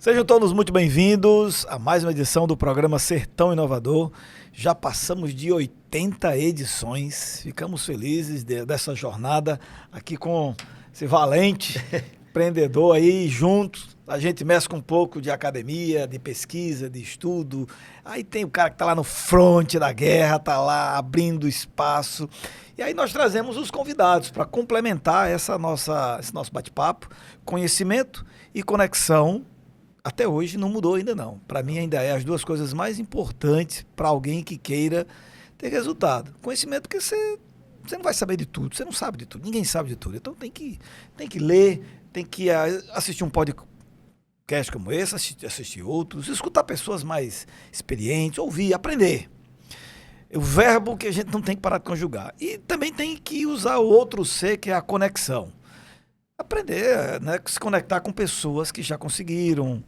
Sejam todos muito bem-vindos a mais uma edição do programa Sertão Inovador. Já passamos de 80 edições, ficamos felizes dessa jornada aqui com esse valente empreendedor aí juntos. A gente mexe com um pouco de academia, de pesquisa, de estudo. Aí tem o cara que está lá no fronte da guerra, está lá abrindo espaço. E aí nós trazemos os convidados para complementar esse nosso bate-papo, conhecimento e conexão. Até hoje não mudou ainda não. Para mim ainda é as duas coisas mais importantes para alguém que queira ter resultado. Conhecimento, porque você não vai saber de tudo, você não sabe de tudo, ninguém sabe de tudo. Então tem que ler, tem que assistir um podcast como esse, assistir outros, escutar pessoas mais experientes, ouvir, aprender. O verbo que a gente não tem que parar de conjugar. E também tem que usar o outro C, que é a conexão. Aprender, né, se conectar com pessoas que já conseguiram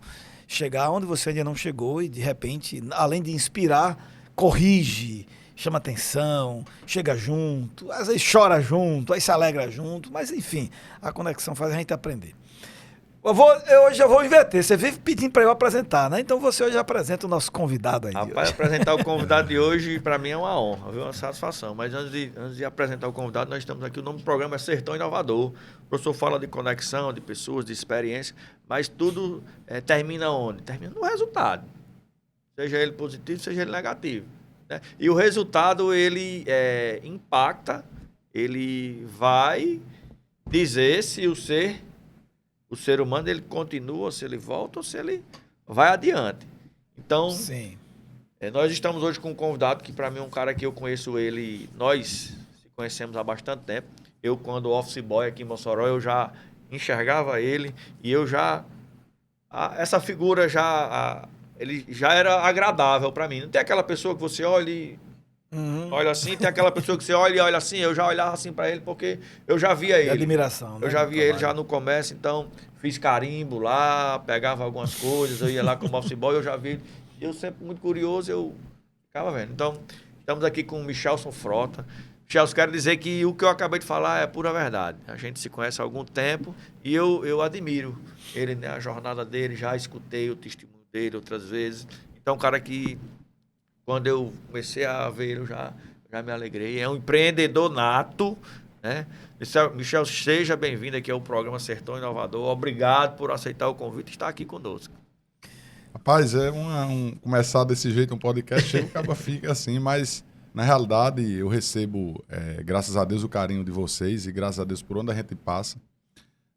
chegar onde você ainda não chegou e, de repente, além de inspirar, corrige, chama atenção, chega junto, às vezes chora junto, aí se alegra junto, mas, enfim, a conexão faz a gente aprender. Hoje eu vou inverter, você vive pedindo para eu apresentar, né? Então você hoje apresenta o nosso convidado aí. Rapaz, apresentar o convidado de hoje, para mim, é uma honra, viu? Uma satisfação. Mas antes de apresentar o convidado, nós estamos aqui, o nome do programa é Sertão Inovador. O professor fala de conexão, de pessoas, de experiência, mas tudo termina onde? Termina no resultado. Seja ele positivo, seja ele negativo, né? E o resultado, ele impacta, ele vai dizer se o ser humano, ele continua, se ele volta ou se ele vai adiante. Então, sim. Nós estamos hoje com um convidado que, para mim, é um cara que eu conheço ele, nós se conhecemos há bastante tempo. Eu, quando office boy aqui em Mossoró, eu já enxergava ele e eu já... essa figura ele já era agradável para mim. Não tem aquela pessoa que você olha e... olha assim, tem aquela pessoa que você olha e olha assim, eu já olhava assim para ele porque eu já via ele. Admiração, né? Eu já via ele já no comércio, então fiz carimbo lá, pegava algumas coisas, eu ia lá como office boy, eu já vi ele. Eu sempre muito curioso, eu ficava vendo. Então, estamos aqui com o Michelson Frota. Michelson, quero dizer que o que eu acabei de falar é pura verdade. A gente se conhece há algum tempo e eu admiro ele, né, a jornada dele, já escutei o testemunho dele outras vezes. Então, um cara que... Quando eu comecei a ver, eu já me alegrei. É um empreendedor nato, né? Michel, seja bem-vindo aqui ao programa Sertão Inovador. Obrigado por aceitar o convite e estar aqui conosco. Rapaz, começar desse jeito um podcast, chega, o cara fica assim, mas na realidade eu recebo, graças a Deus, o carinho de vocês e graças a Deus por onde a gente passa,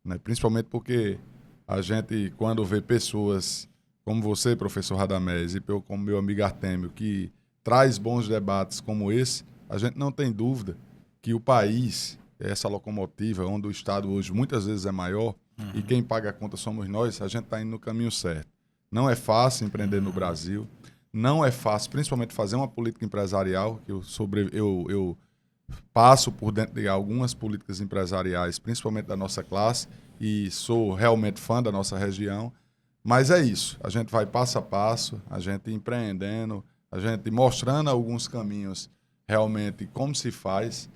né? Principalmente porque a gente, quando vê pessoas... como você, professor Radamés, e como meu amigo Artêmio, que traz bons debates como esse, a gente não tem dúvida que o país, essa locomotiva, onde o Estado hoje muitas vezes é maior, e quem paga a conta somos nós, a gente está indo no caminho certo. Não é fácil empreender no Brasil, não é fácil, principalmente fazer uma política empresarial, que eu passo por dentro de algumas políticas empresariais, principalmente da nossa classe, e sou realmente fã da nossa região. Mas é isso, a gente vai passo a passo, a gente empreendendo, a gente mostrando alguns caminhos realmente como se faz.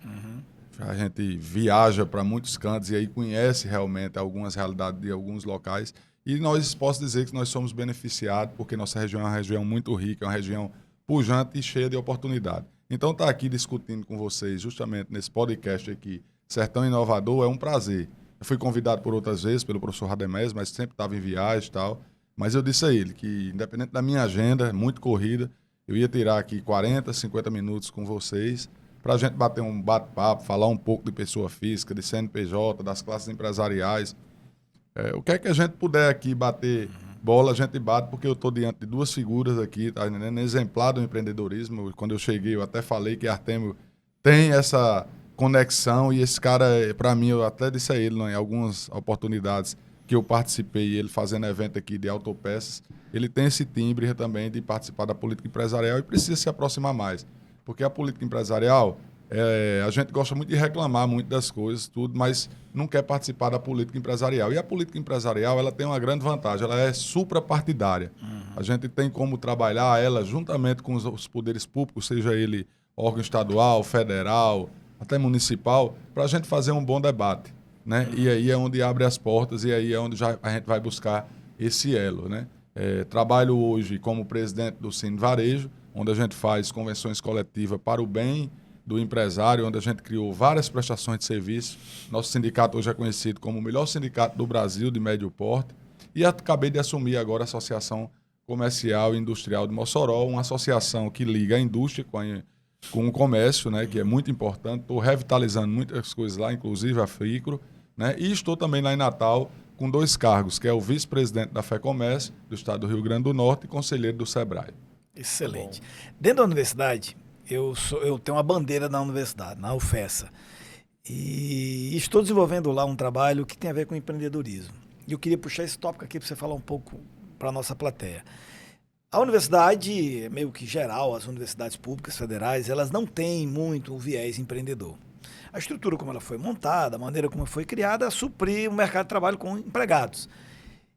A gente viaja para muitos cantos e aí conhece realmente algumas realidades de alguns locais. E posso dizer que nós somos beneficiados porque nossa região é uma região muito rica, é uma região pujante e cheia de oportunidade. Então estar aqui discutindo com vocês justamente nesse podcast aqui, Sertão Inovador, é um prazer. Eu fui convidado por outras vezes pelo professor Radamés, mas sempre estava em viagem e tal. Mas eu disse a ele que, independente da minha agenda, muito corrida, eu ia tirar aqui 40, 50 minutos com vocês para a gente bater um bate-papo, falar um pouco de pessoa física, de CNPJ, das classes empresariais. O que é que a gente puder aqui bater bola, a gente bate, porque eu estou diante de duas figuras aqui, tá entendendo? Exemplar do empreendedorismo. Quando eu cheguei, eu até falei que Artêmio tem essa... conexão, e esse cara, para mim, eu até disse a ele, em algumas oportunidades que eu participei, ele fazendo evento aqui de autopeças, ele tem esse timbre também de participar da política empresarial e precisa se aproximar mais, porque a política empresarial, a gente gosta muito de reclamar muito das coisas, tudo, mas não quer participar da política empresarial. E a política empresarial, ela tem uma grande vantagem, ela é suprapartidária. A gente tem como trabalhar ela juntamente com os poderes públicos, seja ele órgão estadual, federal, até municipal, para a gente fazer um bom debate, né? E aí é onde abre as portas, e aí é onde a gente vai buscar esse elo, né? Trabalho hoje como presidente do Cine Varejo, onde a gente faz convenções coletivas para o bem do empresário, onde a gente criou várias prestações de serviço. Nosso sindicato hoje é conhecido como o melhor sindicato do Brasil de médio porte. E acabei de assumir agora a Associação Comercial e Industrial de Mossoró, uma associação que liga a indústria com o comércio, né, que é muito importante. Estou revitalizando muitas coisas lá, inclusive a FICRO, né, e estou também lá em Natal com 2 cargos, que é o vice-presidente da FEComércio, do estado do Rio Grande do Norte, e conselheiro do SEBRAE. Excelente. Dentro da universidade, eu tenho uma bandeira na universidade, na UFESA, e estou desenvolvendo lá um trabalho que tem a ver com empreendedorismo. E eu queria puxar esse tópico aqui para você falar um pouco para a nossa plateia. A universidade, meio que geral, as universidades públicas federais, elas não têm muito o viés empreendedor. A estrutura como ela foi montada, a maneira como foi criada, suprir o mercado de trabalho com empregados.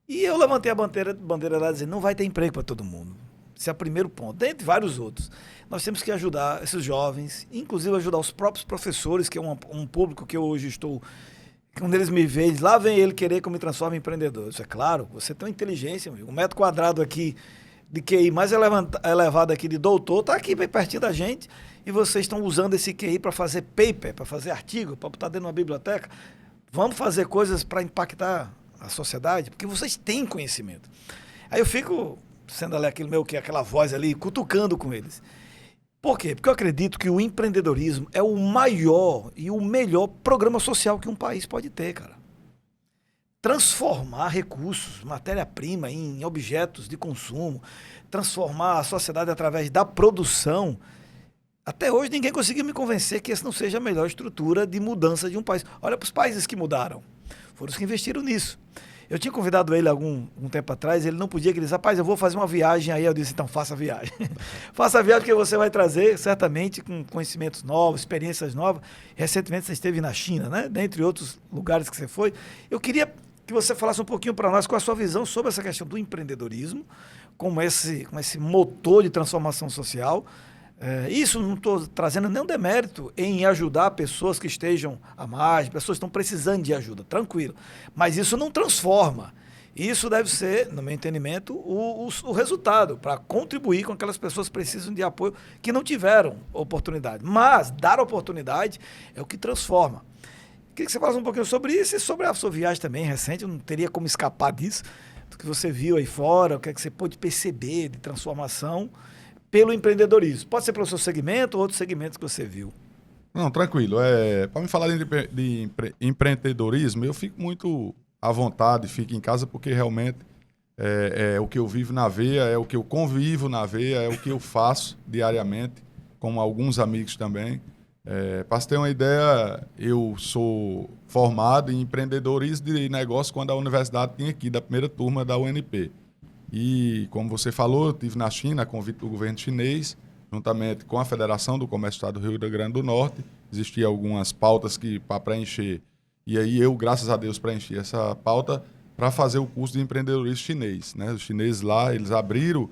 E eu levantei a bandeira lá dizendo, não vai ter emprego para todo mundo. Esse é o primeiro ponto, dentre vários outros. Nós temos que ajudar esses jovens, inclusive ajudar os próprios professores, que é um público que eu hoje estou... Quando eles me veem, lá vem ele querer que eu me transforme em empreendedor. Isso é claro, você tem uma inteligência, amigo. 1 metro quadrado aqui de QI mais elevado aqui de doutor, está aqui bem pertinho da gente, e vocês estão usando esse QI para fazer paper, para fazer artigo, para botar dentro de uma biblioteca. Vamos fazer coisas para impactar a sociedade, porque vocês têm conhecimento. Aí eu fico sendo ali aquela voz ali, cutucando com eles. Por quê? Porque eu acredito que o empreendedorismo é o maior e o melhor programa social que um país pode ter, cara. Transformar recursos, matéria-prima em objetos de consumo, transformar a sociedade através da produção. Até hoje ninguém conseguiu me convencer que essa não seja a melhor estrutura de mudança de um país. Olha para os países que mudaram, foram os que investiram nisso. Eu tinha convidado ele um tempo atrás, ele não podia, que ele disse, rapaz, eu vou fazer uma viagem, aí eu disse, então faça a viagem. Faça a viagem que você vai trazer, certamente, com conhecimentos novos, experiências novas. Recentemente você esteve na China, né? Dentre outros lugares que você foi. Eu queria que você falasse um pouquinho para nós qual a sua visão sobre essa questão do empreendedorismo, como esse motor de transformação social. Isso não estou trazendo nenhum demérito em ajudar pessoas que estejam à margem, pessoas que estão precisando de ajuda, tranquilo. Mas isso não transforma. Isso deve ser, no meu entendimento, o resultado, para contribuir com aquelas pessoas que precisam de apoio, que não tiveram oportunidade. Mas dar oportunidade é o que transforma. Queria que você falasse um pouquinho sobre isso e sobre a sua viagem também recente, eu não teria como escapar disso, do que você viu aí fora, o que é que você pôde perceber de transformação pelo empreendedorismo. Pode ser pelo seu segmento ou outros segmentos que você viu. Não, tranquilo. Para me falar de empreendedorismo, eu fico muito à vontade, fico em casa, porque realmente é o que eu vivo na veia, é o que eu convivo na veia, é o que eu faço diariamente, com alguns amigos também. Para você ter uma ideia, eu sou formado em empreendedorismo de negócio quando a universidade tinha aqui, da primeira turma da UNP. E, como você falou, eu estive na China, a convite do governo chinês, juntamente com a Federação do Comércio do Estado do Rio Grande do Norte. Existiam algumas pautas para preencher, e aí eu, graças a Deus, preenchi essa pauta para fazer o curso de empreendedorismo chinês, né? Os chineses lá, eles abriram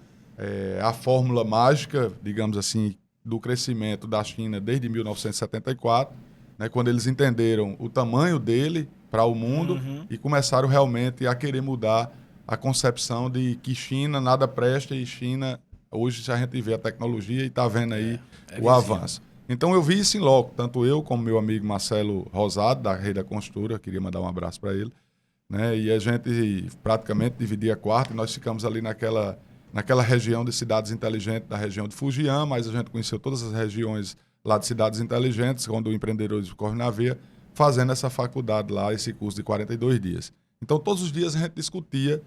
a fórmula mágica, digamos assim, do crescimento da China desde 1974, né, quando eles entenderam o tamanho dele para o mundo e começaram realmente a querer mudar a concepção de que China nada presta e China, hoje a gente vê a tecnologia e está vendo aí o avanço. Então eu vi isso em loco, tanto eu como meu amigo Marcelo Rosado, da Rei da Construtora, queria mandar um abraço para ele, né? E a gente praticamente dividia quarto e nós ficamos ali naquela região de cidades inteligentes, da região de Fujian, mas a gente conheceu todas as regiões lá de cidades inteligentes, onde o empreendedorismo corre na veia, fazendo essa faculdade lá, esse curso de 42 dias. Então, todos os dias a gente discutia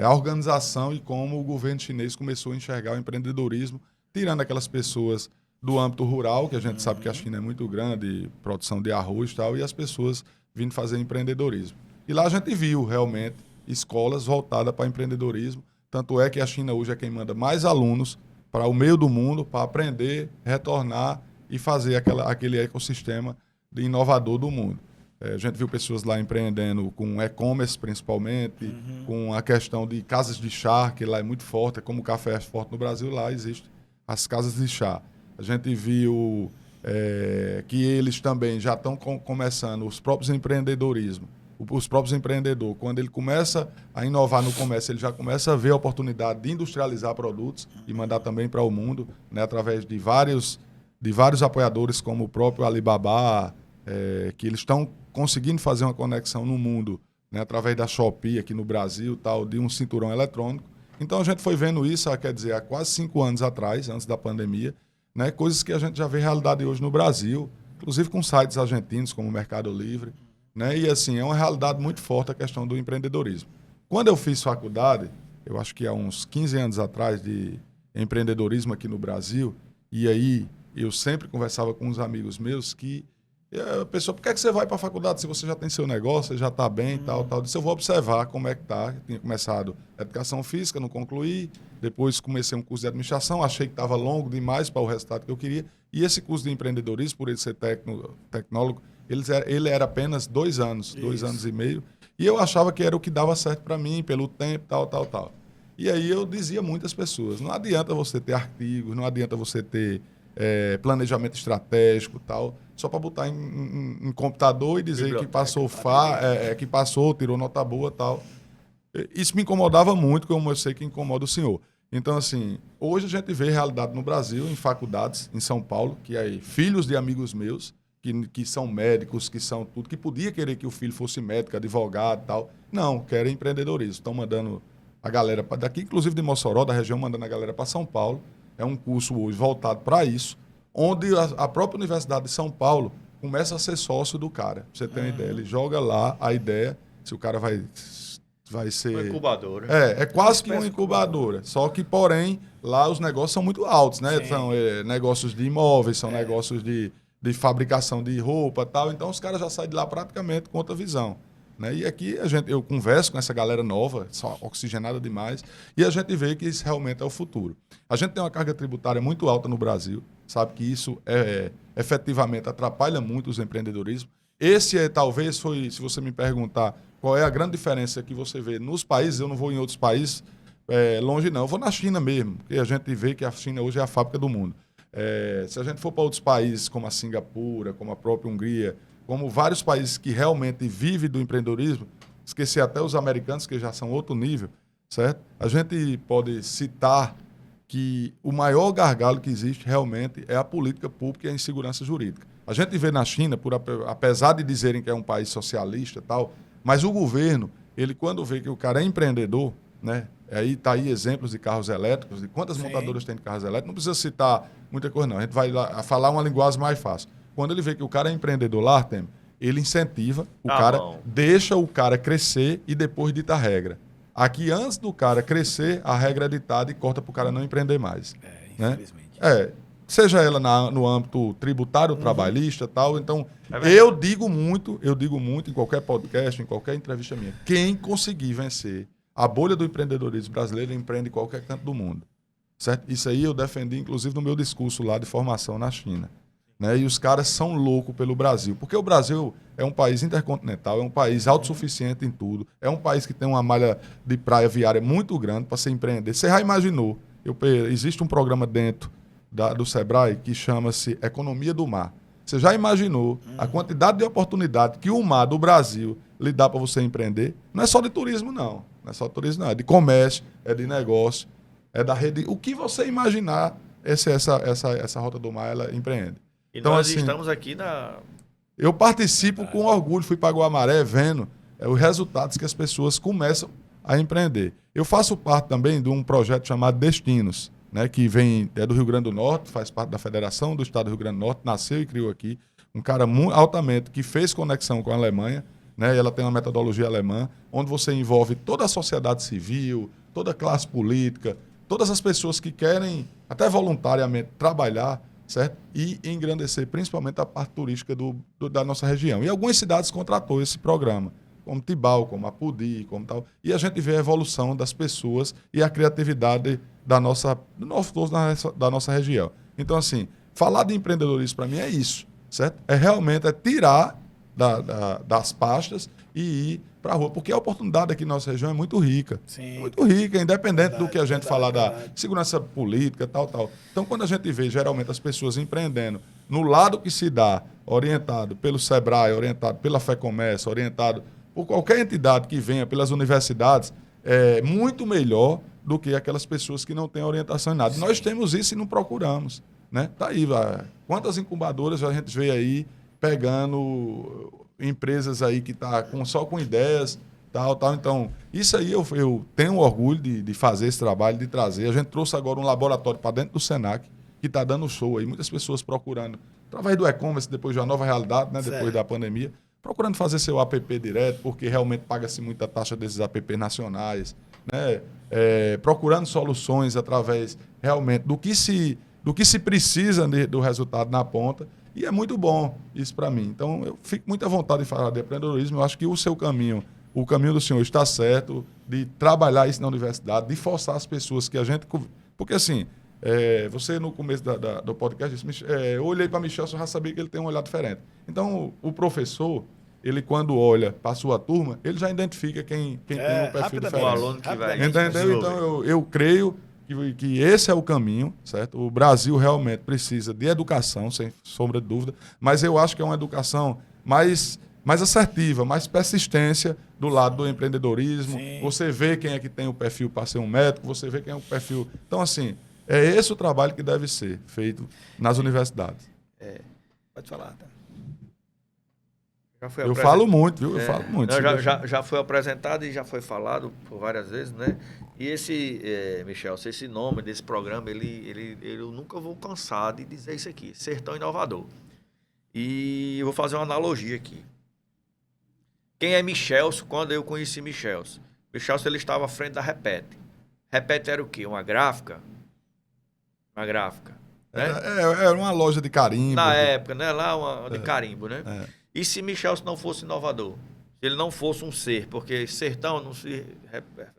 a organização e como o governo chinês começou a enxergar o empreendedorismo, tirando aquelas pessoas do âmbito rural, que a gente sabe que a China é muito grande, produção de arroz e tal, e as pessoas vindo fazer empreendedorismo. E lá a gente viu, realmente, escolas voltadas para empreendedorismo, tanto é que a China hoje é quem manda mais alunos para o meio do mundo, para aprender, retornar e fazer aquele ecossistema de inovador do mundo. A gente viu pessoas lá empreendendo com e-commerce, principalmente, com a questão de casas de chá, que lá é muito forte, como o café é forte no Brasil, lá existem as casas de chá. A gente viu que eles também já estão começando os próprios empreendedorismos, os próprios empreendedores, quando ele começa a inovar no comércio, ele já começa a ver a oportunidade de industrializar produtos e mandar também para o mundo, né, através de vários apoiadores, como o próprio Alibaba, que eles estão conseguindo fazer uma conexão no mundo, né, através da Shopee aqui no Brasil, tal, de um cinturão eletrônico. Então a gente foi vendo isso, quer dizer, há quase 5 anos atrás, antes da pandemia, né, coisas que a gente já vê realidade hoje no Brasil, inclusive com sites argentinos como o Mercado Livre. Né? E assim, é uma realidade muito forte a questão do empreendedorismo. Quando eu fiz faculdade, eu acho que há uns 15 anos atrás de empreendedorismo aqui no Brasil, e aí eu sempre conversava com uns amigos meus que a pessoa, por que você vai para a faculdade se você já tem seu negócio, você já está bem e tal? Eu disse, eu vou observar como é que está. Tinha começado educação física, não concluí. Depois comecei um curso de administração, achei que estava longo demais para o resultado que eu queria. E esse curso de empreendedorismo, por ele ser tecnólogo, ele era apenas 2 anos, 2 anos e meio. E eu achava que era o que dava certo para mim, pelo tempo, tal. E aí eu dizia a muitas pessoas, não adianta você ter artigos, não adianta você ter planejamento estratégico tal, só para botar em computador e dizer que passou que passou, tirou nota boa tal. Isso me incomodava muito, como eu sei que incomoda o senhor. Então, assim, hoje a gente vê realidade no Brasil, em faculdades, em São Paulo, que aí filhos de amigos meus, que são médicos, que são tudo, que podia querer que o filho fosse médico, advogado e tal. Não, querem empreendedorismo. Estão mandando a galera daqui, inclusive de Mossoró, da região, mandando a galera para São Paulo. É um curso hoje voltado para isso, onde a própria Universidade de São Paulo começa a ser sócio do cara. Pra você ter uma ideia, ele joga lá a ideia, se o cara vai ser... Uma incubadora. É quase que uma incubadora. Só que, porém, lá os negócios são muito altos, né? Sim. São negócios de imóveis, são negócios de fabricação de roupa e tal. Então, os caras já saem de lá praticamente com outra visão. Né? E aqui eu converso com essa galera nova, só oxigenada demais, e a gente vê que isso realmente é o futuro. A gente tem uma carga tributária muito alta no Brasil, sabe que isso efetivamente atrapalha muito os empreendedorismos. Esse talvez se você me perguntar qual é a grande diferença que você vê nos países, eu não vou em outros países, longe não, eu vou na China mesmo, porque a gente vê que a China hoje é a fábrica do mundo. Se a gente for para outros países, como a Singapura, como a própria Hungria, como vários países que realmente vivem do empreendedorismo, esquecer até os americanos, que já são outro nível, certo? A gente pode citar que o maior gargalo que existe realmente é a política pública e a insegurança jurídica. A gente vê na China, apesar de dizerem que é um país socialista e tal, mas o governo, ele quando vê que o cara é empreendedor, né? Aí está aí exemplos de carros elétricos, de quantas montadoras tem de carros elétricos, não precisa citar muita coisa não, a gente vai lá falar uma linguagem mais fácil. Quando ele vê que o cara é empreendedor lá, ele incentiva o cara, deixa o cara crescer e depois dita a regra. Aqui, antes do cara crescer, a regra é ditada e corta para o cara não empreender mais. Infelizmente. Né? Seja ela no âmbito tributário, trabalhista e tal. Então, eu digo muito em qualquer podcast, em qualquer entrevista minha, quem conseguir vencer a bolha do empreendedorismo brasileiro empreende em qualquer canto do mundo. Certo? Isso aí eu defendi, inclusive, no meu discurso lá de formação na China. Né? E os caras são loucos pelo Brasil, porque o Brasil é um país intercontinental, é um país autossuficiente em tudo, é um país que tem uma malha de praia viária muito grande para se empreender. Você já imaginou, existe um programa dentro do Sebrae que chama-se Economia do Mar. Você já imaginou a quantidade de oportunidade que o mar do Brasil lhe dá para você empreender? Não é só de turismo, não. Não é só de turismo, não. É de comércio, é de negócio, é da rede. O que você imaginar, essa Rota do Mar, ela empreende. E então, nós estamos aqui na... Eu participo com orgulho, fui para Guamaré vendo os resultados que as pessoas começam a empreender. Eu faço parte também de um projeto chamado Destinos, né, que é do Rio Grande do Norte, faz parte da Federação do Estado do Rio Grande do Norte, nasceu e criou aqui. Um cara altamente que fez conexão com a Alemanha, né, e ela tem uma metodologia alemã, onde você envolve toda a sociedade civil, toda a classe política, todas as pessoas que querem, até voluntariamente, trabalhar, certo? E engrandecer principalmente a parte turística da nossa região. E algumas cidades contratou esse programa, como Tibau, como Apodi, como tal. E a gente vê a evolução das pessoas e a criatividade da nossa região. Então, assim, falar de empreendedorismo para mim é isso, certo? Realmente tirar das pastas e ir para a rua, porque a oportunidade aqui na nossa região é muito rica. Sim. Muito rica, independente do que a gente falar da segurança política, tal. Então, quando a gente vê, geralmente, as pessoas empreendendo no lado que se dá, orientado pelo Sebrae, orientado pela FEComércio, orientado por qualquer entidade que venha pelas universidades, é muito melhor do que aquelas pessoas que não têm orientação em nada. Nós temos isso e não procuramos. Né? Tá aí, quantas incubadoras a gente vê aí pegando empresas aí que tá só com ideias, tal. Então, isso aí eu tenho orgulho de fazer esse trabalho, de trazer. A gente trouxe agora um laboratório para dentro do Senac, que está dando show aí, muitas pessoas procurando, através do e-commerce, depois de uma nova realidade, né? Depois da pandemia, procurando fazer seu app direto, porque realmente paga-se muita taxa desses app nacionais, né? Procurando soluções através realmente do que se precisa do resultado na ponta, e é muito bom isso para mim. Então, eu fico muito à vontade de falar de empreendedorismo. Eu acho que o caminho do senhor está certo, de trabalhar isso na universidade, de forçar as pessoas que a gente... Porque, assim, você no começo do podcast disse, eu olhei para Michel, eu já sabia que ele tem um olhar diferente. Então, o professor, ele quando olha para a sua turma, ele já identifica quem tem um perfil diferente. O aluno que vai... Entendeu? Então, eu creio que esse é o caminho, certo? O Brasil realmente precisa de educação, sem sombra de dúvida, mas eu acho que é uma educação mais assertiva, mais persistência do lado do empreendedorismo. Sim. Você vê quem é que tem o perfil para ser um médico, você vê quem é o perfil... Então, assim, é esse o trabalho que deve ser feito nas universidades. Pode falar, tá? Eu falo muito, viu? Eu falo muito. Já foi apresentado e já foi falado por várias vezes, né? E esse, Michel, esse nome desse programa, eu nunca vou cansar de dizer isso aqui, Sertão Inovador. E eu vou fazer uma analogia aqui. Quem é Michelson quando eu conheci Michelson? Michelson, ele estava à frente da Repete. Repete era o quê? Uma gráfica? Uma gráfica. Né? Era uma loja de carimbo. Na época, né? Lá uma de carimbo, né? E se Michelson não fosse inovador? Se ele não fosse um ser, porque sertão não se...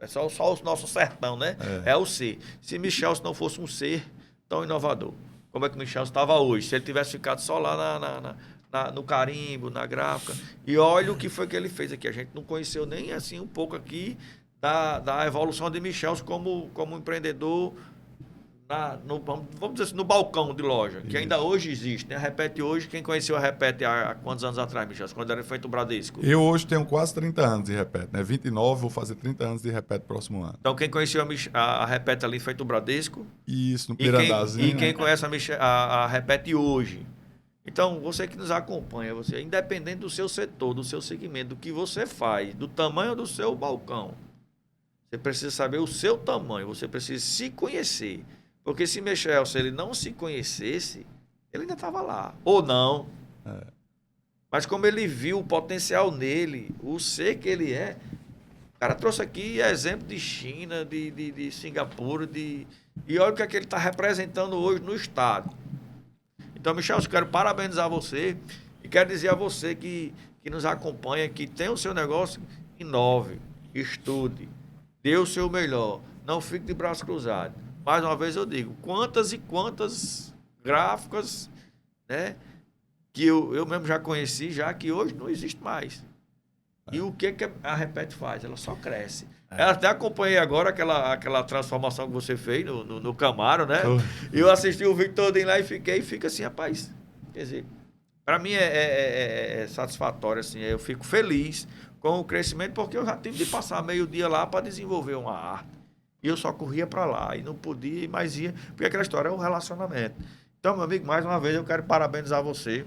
É só o nosso sertão, né? É o ser. Se Michelson não fosse um ser tão inovador, como é que o Michelson estava hoje? Se ele tivesse ficado só lá no carimbo, na gráfica. E olha o que foi que ele fez aqui. A gente não conheceu nem assim um pouco aqui da evolução de Michelson como empreendedor, vamos dizer assim, no balcão de loja, que ainda hoje existe, né? A Repete hoje, quem conheceu a Repete há quantos anos atrás, Michelson? Quando era feito o Bradesco? Eu hoje tenho quase 30 anos de Repete, né? 29, vou fazer 30 anos de Repete próximo ano. Então, quem conheceu a Repete ali, feito o Bradesco? Isso, no Pirandazinho. E quem conhece a Repete hoje? Então, você que nos acompanha, você, independente do seu setor, do seu segmento, do que você faz, do tamanho do seu balcão, você precisa saber o seu tamanho, você precisa se conhecer. Porque se ele não se conhecesse, ele ainda estava lá. Ou não. Mas como ele viu o potencial nele, o ser que ele é, o cara trouxe aqui exemplo de China, de Singapura, e olha o que é que ele está representando hoje no estado. Então, Michel, eu quero parabenizar você e quero dizer a você que nos acompanha, que tem o seu negócio, inove, estude, dê o seu melhor, não fique de braços cruzados. Mais uma vez eu digo, quantas e quantas gráficas, né, que eu mesmo já conheci, já que hoje não existe mais. E o que a Repete faz? Ela só cresce. Eu até acompanhei agora aquela transformação que você fez no Camaro, né? E eu assisti o vídeo todo lá e fica assim, rapaz. Quer dizer, para mim é satisfatório, assim, eu fico feliz com o crescimento, porque eu já tive de passar meio dia lá para desenvolver uma arte. E eu só corria para lá e não podia, mas ia, porque aquela história é um relacionamento. Então, meu amigo, mais uma vez eu quero parabenizar você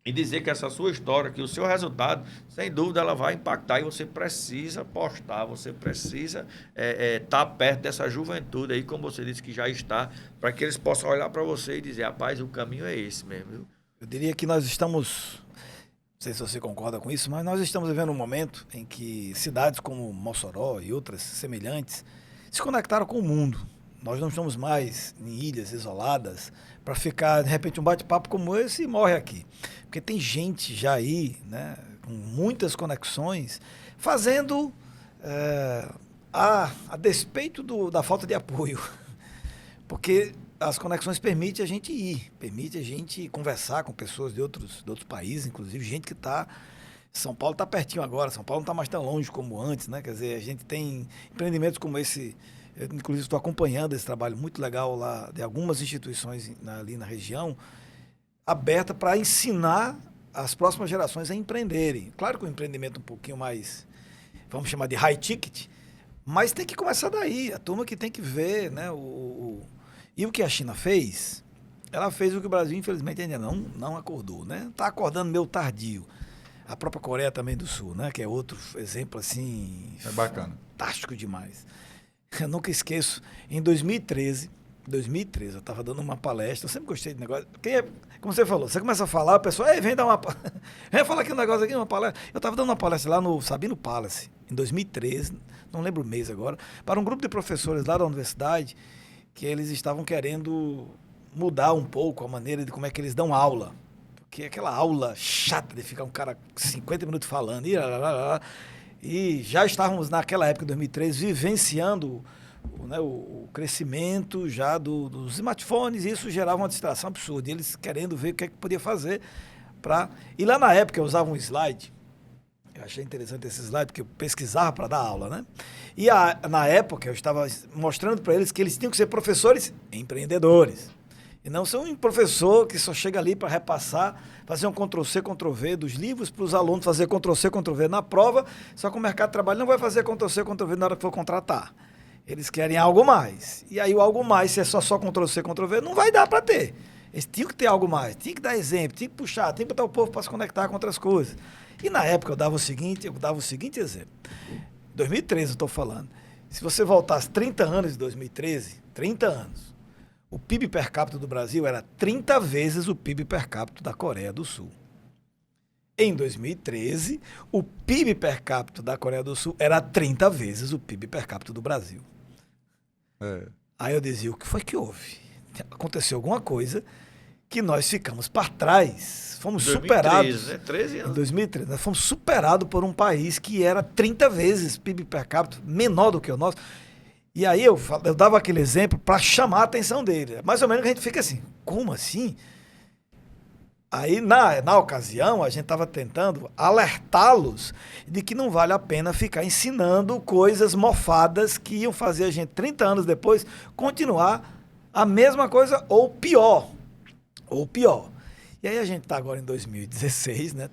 e dizer que essa sua história, que o seu resultado, sem dúvida, ela vai impactar e você precisa apostar, você precisa estar perto dessa juventude aí, como você disse que já está, para que eles possam olhar para você e dizer, rapaz, o caminho é esse mesmo, viu? Eu diria que nós estamos, não sei se você concorda com isso, mas nós estamos vivendo um momento em que cidades como Mossoró e outras semelhantes se conectaram com o mundo. Nós não estamos mais em ilhas isoladas para ficar, de repente, um bate-papo como esse e morre aqui. Porque tem gente já aí, né, com muitas conexões, fazendo a despeito da falta de apoio. Porque as conexões permitem a gente ir, permite a gente conversar com pessoas de outros países, inclusive gente que está... São Paulo está pertinho agora, São Paulo não está mais tão longe como antes, né? Quer dizer, a gente tem empreendimentos como esse, eu inclusive estou acompanhando esse trabalho muito legal lá de algumas instituições ali na região, aberta para ensinar as próximas gerações a empreenderem. Claro que o empreendimento um pouquinho mais, vamos chamar de high ticket, mas tem que começar daí. A turma que tem que ver, né? E o que a China fez, ela fez o que o Brasil, infelizmente, ainda não acordou, né? Está acordando meio tardio. A própria Coreia também do Sul, né? Que é outro exemplo, assim... É bacana. Fantástico demais. Eu nunca esqueço, em 2013, eu estava dando uma palestra, eu sempre gostei de negócio, porque, como você falou, você começa a falar, a pessoa, vem dar uma... vem falar aqui um negócio aqui, uma palestra. Eu estava dando uma palestra lá no Sabino Palace, em 2013, não lembro o mês agora, para um grupo de professores lá da universidade, que eles estavam querendo mudar um pouco a maneira de como é que eles dão aula. Porque aquela aula chata de ficar um cara 50 minutos falando, e já estávamos naquela época, 2013, vivenciando o crescimento já dos smartphones, e isso gerava uma distração absurda. E eles querendo ver o que é que podia fazer para... E lá na época eu usava um slide, eu achei interessante esse slide, porque eu pesquisava para dar aula, né? E na época eu estava mostrando para eles que eles tinham que ser professores empreendedores. E não ser um professor que só chega ali para repassar, fazer um Ctrl-C, Ctrl-V dos livros para os alunos fazer Ctrl-C, Ctrl-V na prova, só que o mercado de trabalho não vai fazer Ctrl-C, Ctrl-V na hora que for contratar. Eles querem algo mais. E aí o algo mais, se é só Ctrl-C, Ctrl-V, não vai dar para ter. Eles tinham que ter algo mais, tinha que dar exemplo, tinha que puxar, tinha que botar o povo para se conectar com outras coisas. E na época eu dava o seguinte exemplo. 2013 eu estou falando. Se você voltasse 30 anos de 2013, 30 anos, o PIB per capita do Brasil era 30 vezes o PIB per capita da Coreia do Sul. Em 2013, o PIB per capita da Coreia do Sul era 30 vezes o PIB per capita do Brasil. Aí eu dizia, o que foi que houve? Aconteceu alguma coisa que nós ficamos para trás. Fomos 2013, superados. né? 13 anos. Em 2013, nós fomos superados por um país que era 30 vezes PIB per capita, menor do que o nosso. E aí eu dava aquele exemplo para chamar a atenção dele. Mais ou menos a gente fica assim, como assim? Aí, na ocasião, a gente estava tentando alertá-los de que não vale a pena ficar ensinando coisas mofadas que iam fazer a gente, 30 anos depois, continuar a mesma coisa ou pior. E aí a gente está agora em 2016, né?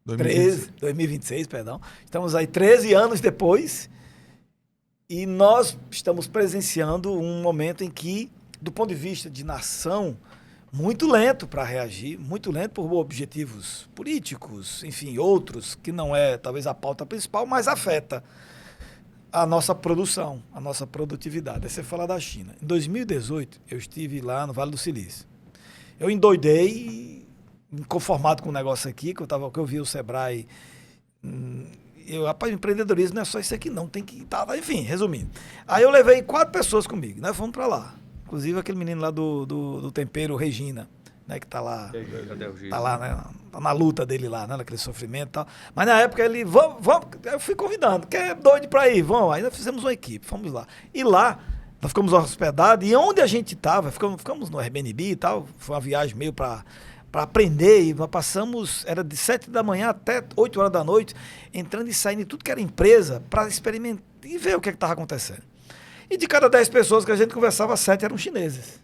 2026, perdão. Estamos aí 13 anos depois e nós estamos presenciando um momento em que, do ponto de vista de nação, muito lento para reagir, muito lento por objetivos políticos, enfim, outros, que não é talvez a pauta principal, mas afeta a nossa produção, a nossa produtividade. Aí você fala da China. Em 2018, eu estive lá no Vale do Silício. Eu endoidei, inconformado com o negócio aqui, que eu vi o Sebrae. Rapaz, empreendedorismo não é só isso aqui, não, tem que... enfim, resumindo. Aí eu levei 4 pessoas comigo, nós fomos para lá. Inclusive aquele menino lá do tempero, Regina, né, que tá lá, né, tá na luta dele lá, né, naquele sofrimento e tal. Mas na época ele, vamos, eu fui convidando, que é doido para ir, vamos. Aí nós fizemos uma equipe, fomos lá. E lá, nós ficamos hospedados, e onde a gente estava, ficamos no Airbnb e tal, foi uma viagem meio para aprender, e nós passamos, era de 7 da manhã até 8 horas da noite, entrando e saindo de tudo que era empresa, para experimentar e ver o que estava acontecendo. E de cada 10 pessoas que a gente conversava, 7 eram chineses.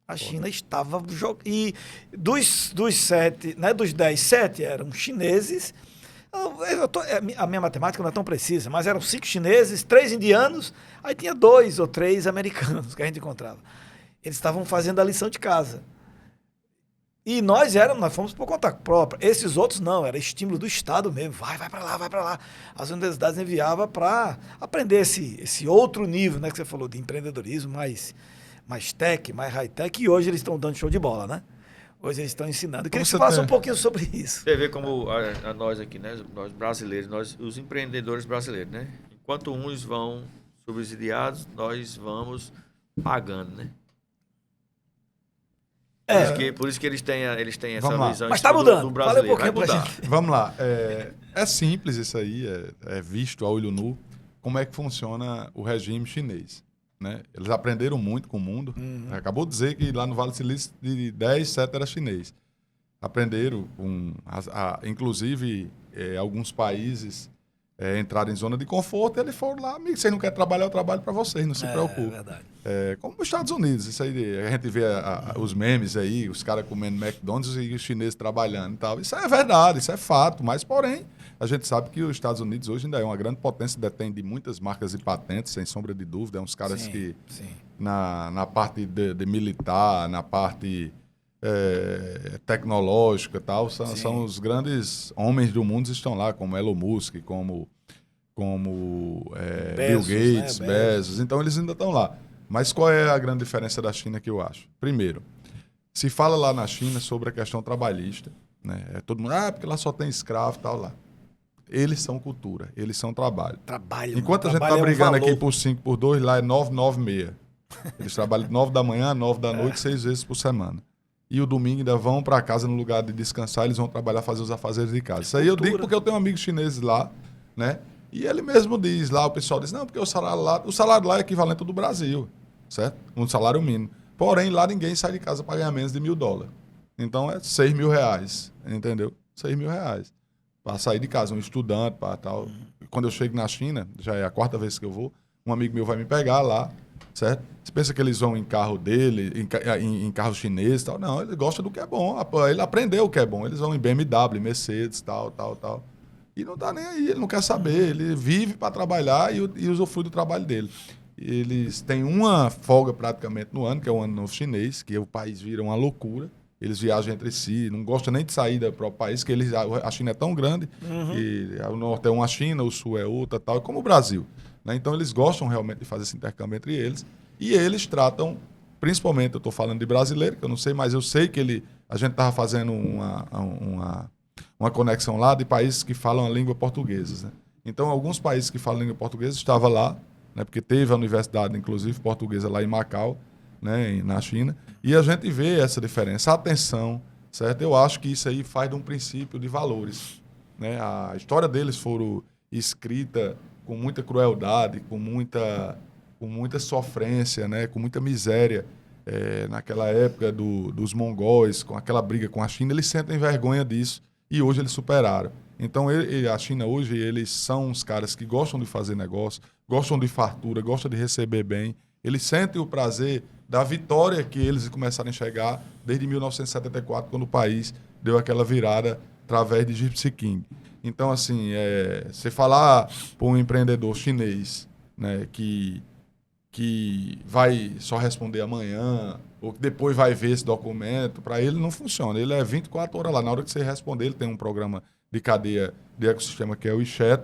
A China estava jogando. E dos 7, né, dos 10, 7 eram chineses. A minha matemática não é tão precisa, mas eram 5 chineses, 3 indianos, aí tinha 2 ou 3 americanos que a gente encontrava. Eles estavam fazendo a lição de casa. E nós fomos por conta própria. Esses outros não, era estímulo do Estado mesmo. Vai para lá, vai para lá. As universidades enviavam para aprender esse outro nível, né, que você falou, de empreendedorismo, mais tech, mais high-tech, e hoje eles estão dando show de bola, né? Hoje eles estão ensinando. Eu queria que você falasse um pouquinho sobre isso. Você vê como a nós aqui, né, nós brasileiros, os empreendedores brasileiros, né? Enquanto uns vão subsidiados, nós vamos pagando, né? Por isso que eles têm essa visão. Mas está mudando. Do brasileiro. Vai mudar. Vamos lá. É simples isso aí, é visto a olho nu como é que funciona o regime chinês. Né? Eles aprenderam muito com o mundo. Acabou de dizer que lá no Vale do Silício, de 10, 7 era chinês. Aprenderam, inclusive, alguns países entraram em zona de conforto, eles foram lá, amigo, vocês não querem trabalhar, eu trabalho para vocês, não se preocupe. É verdade. Como nos Estados Unidos, isso aí, a gente vê os memes aí, os caras comendo McDonald's e os chineses trabalhando e tal. Isso é verdade, isso é fato, mas porém, a gente sabe que os Estados Unidos hoje ainda é uma grande potência, detém de muitas marcas e patentes, sem sombra de dúvida, é uns caras que na parte de militar, na parte tecnológica e tal, são os grandes homens do mundo estão lá, como Elon Musk, como Bill Gates, né? Bezos, então eles ainda estão lá. Mas qual é a grande diferença da China que eu acho? Primeiro, se fala lá na China sobre a questão trabalhista, né? Todo mundo, porque lá só tem escravo e tal lá. Eles são cultura, eles são trabalho. Enquanto a gente está brigando aqui por 5, por 2, lá é 9, 9, meia. Eles trabalham de 9 da manhã, 9 da noite, 6 vezes por semana. E o domingo ainda vão para casa no lugar de descansar, eles vão trabalhar, fazer os afazeres de casa. Isso aí eu digo porque eu tenho amigos chineses lá, né? E ele mesmo diz lá, o pessoal diz, não, porque o salário lá é equivalente ao do Brasil, certo? Um salário mínimo. Porém, lá ninguém sai de casa para ganhar menos de $1.000. Então é R$6.000, entendeu? R$6.000. Para sair de casa, um estudante, para tal. Quando eu chego na China, já é a 4ª vez que eu vou, um amigo meu vai me pegar lá, certo? Você pensa que eles vão em carro dele, em carro chinês e tal? Não, ele gosta do que é bom. Ele aprendeu o que é bom. Eles vão em BMW, Mercedes, tal. E não tá nem aí, ele não quer saber. Ele vive para trabalhar e usufrui do trabalho dele. Eles têm uma folga praticamente no ano, que é o Ano Novo Chinês, que o país vira uma loucura. Eles viajam entre si, não gostam nem de sair do próprio país, que a China é tão grande, que o norte é uma China, o sul é outra, tal, como o Brasil. Né? Então, eles gostam realmente de fazer esse intercâmbio entre eles. E eles tratam, principalmente, eu estou falando de brasileiro, que eu não sei, mas eu sei que a gente estava fazendo uma conexão lá de países que falam a língua portuguesa. Né? Então, alguns países que falam a língua portuguesa estavam lá, né? Porque teve a universidade, inclusive, portuguesa lá em Macau, né? Na China, e a gente vê essa diferença. A atenção, certo? Eu acho que isso aí faz de um princípio de valores. Né? A história deles foram escrita com muita crueldade, com muita sofrência, né? Com muita miséria. Naquela época dos mongóis, com aquela briga com a China, eles sentem vergonha disso e hoje eles superaram. Então, a China hoje, eles são uns caras que gostam de fazer negócio, gostam de fartura, gostam de receber bem. Eles sentem o prazer da vitória que eles começaram a enxergar desde 1974, quando o país deu aquela virada através de Gypsy King. Então, assim, você falar para um empreendedor chinês, né, que vai só responder amanhã, ou que depois vai ver esse documento, para ele não funciona. Ele é 24 horas lá. Na hora que você responder, ele tem um programa de cadeia de ecossistema que é o WeChat,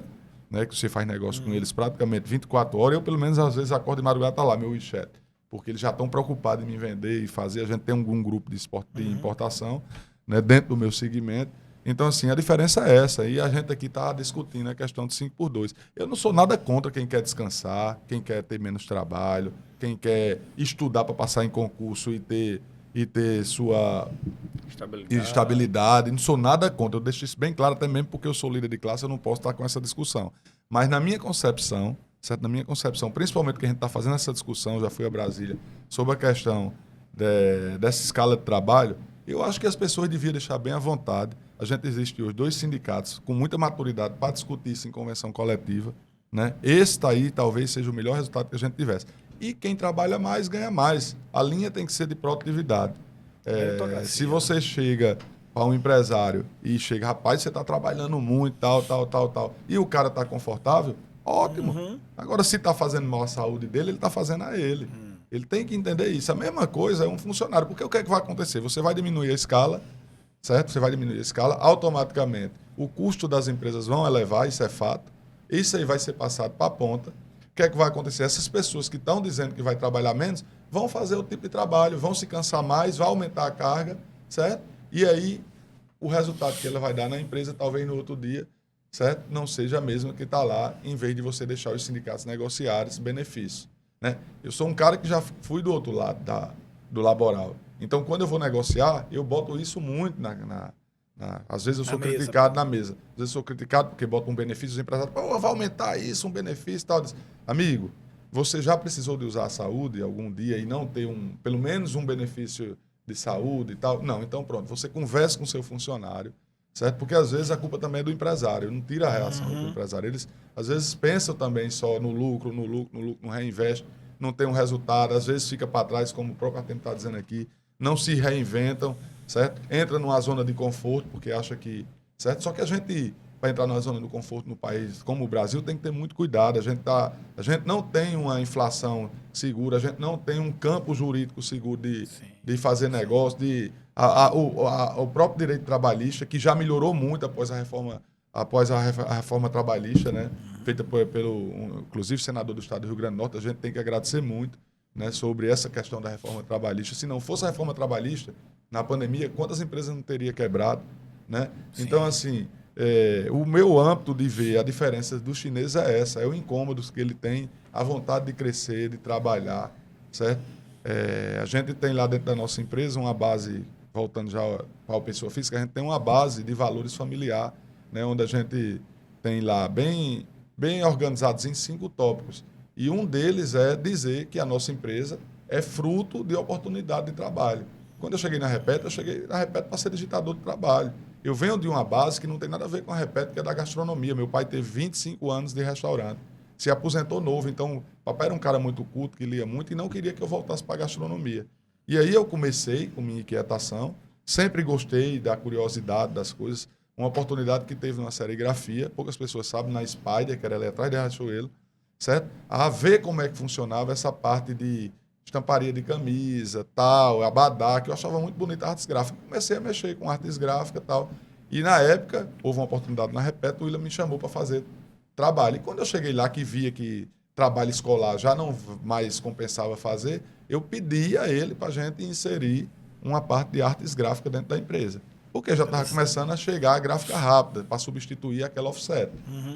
né, que você faz negócio com eles praticamente 24 horas. Eu, pelo menos, às vezes, acordo de madrugada, tá lá, meu WeChat. Porque eles já estão preocupados em me vender e fazer. A gente tem um grupo de importação, né, dentro do meu segmento. Então, assim, a diferença é essa. E a gente aqui está discutindo a questão de 5x2. Eu não sou nada contra quem quer descansar, quem quer ter menos trabalho, quem quer estudar para passar em concurso e ter sua estabilidade. Não sou nada contra. Eu deixo isso bem claro, até mesmo porque eu sou líder de classe, eu não posso estar com essa discussão. Mas na minha concepção, certo? Na minha concepção, principalmente que a gente está fazendo essa discussão, já fui a Brasília, sobre a questão dessa escala de trabalho, eu acho que as pessoas deviam deixar bem à vontade. A gente existe hoje 2 sindicatos com muita maturidade para discutir isso em convenção coletiva. Né? Esse aí talvez seja o melhor resultado que a gente tivesse. E quem trabalha mais, ganha mais. A linha tem que ser de produtividade. Se você chega para um empresário e chega, rapaz, você está trabalhando muito, tal, e o cara está confortável, ótimo. Agora, se está fazendo mal à saúde dele, ele está fazendo a ele. Ele tem que entender isso. A mesma coisa é um funcionário. Porque o que é que vai acontecer? Você vai diminuir a escala, certo? Você vai diminuir a escala, automaticamente o custo das empresas vão elevar, isso é fato. Isso aí vai ser passado para a ponta. O que é que vai acontecer? Essas pessoas que estão dizendo que vai trabalhar menos vão fazer o tipo de trabalho, vão se cansar mais, vai aumentar a carga, certo? E aí o resultado que ela vai dar na empresa, talvez no outro dia, certo? Não seja a mesma que está lá, em vez de você deixar os sindicatos negociarem esse benefício. Né? Eu sou um cara que já fui do outro lado do laboral. Então, quando eu vou negociar, eu boto isso muito às vezes eu sou criticado na mesa. Às vezes eu sou criticado porque boto um benefício, os empresários, vai aumentar isso, um benefício e tal. Amigo, você já precisou de usar a saúde algum dia e não ter pelo menos um benefício de saúde e tal? Não, então pronto. Você conversa com o seu funcionário, certo? Porque às vezes a culpa também é do empresário, não tira a reação do empresário. Eles às vezes pensam também só no lucro, não reinveste, não tem um resultado, às vezes fica para trás, como o próprio Artemio está dizendo aqui, não se reinventam, certo? Entra numa zona de conforto, porque acha que... Certo? Só que a gente, para entrar numa zona de conforto no país como o Brasil, tem que ter muito cuidado. A gente não tem uma inflação segura, a gente não tem um campo jurídico seguro de fazer negócio, o próprio direito trabalhista, que já melhorou muito após a reforma trabalhista, né? Feita inclusive, senador do Estado do Rio Grande do Norte. A gente tem que agradecer muito, né, sobre essa questão da reforma trabalhista. Se não fosse a reforma trabalhista, na pandemia, quantas empresas não teria quebrado, né? Então, assim, o meu âmbito de ver a diferença dos chineses é essa, é o incômodo que ele tem, a vontade de crescer, de trabalhar, certo? A gente tem lá dentro da nossa empresa uma base, voltando já para a pessoa física, a gente tem uma base de valores familiar, né, onde a gente tem lá bem organizados em 5 tópicos. E um deles é dizer que a nossa empresa é fruto de oportunidade de trabalho. Quando eu cheguei na Repet para ser digitador de trabalho. Eu venho de uma base que não tem nada a ver com a Repet, que é da gastronomia. Meu pai teve 25 anos de restaurante. Se aposentou novo, então o papai era um cara muito culto, que lia muito e não queria que eu voltasse para a gastronomia. E aí eu comecei com minha inquietação, sempre gostei da curiosidade das coisas. Uma oportunidade que teve numa serigrafia, poucas pessoas sabem, na Spider, que era ali atrás de Riachuelo, certo? A ver como é que funcionava essa parte de estamparia de camisa, tal, abadá, que eu achava muito bonita a artes gráficas. Comecei a mexer com artes gráficas e tal. E na época, houve uma oportunidade na Repet, o William me chamou para fazer trabalho. E quando eu cheguei lá, que via que trabalho escolar já não mais compensava fazer, eu pedi a ele para a gente inserir uma parte de artes gráficas dentro da empresa. Porque já estava começando a chegar a gráfica rápida para substituir aquela offset.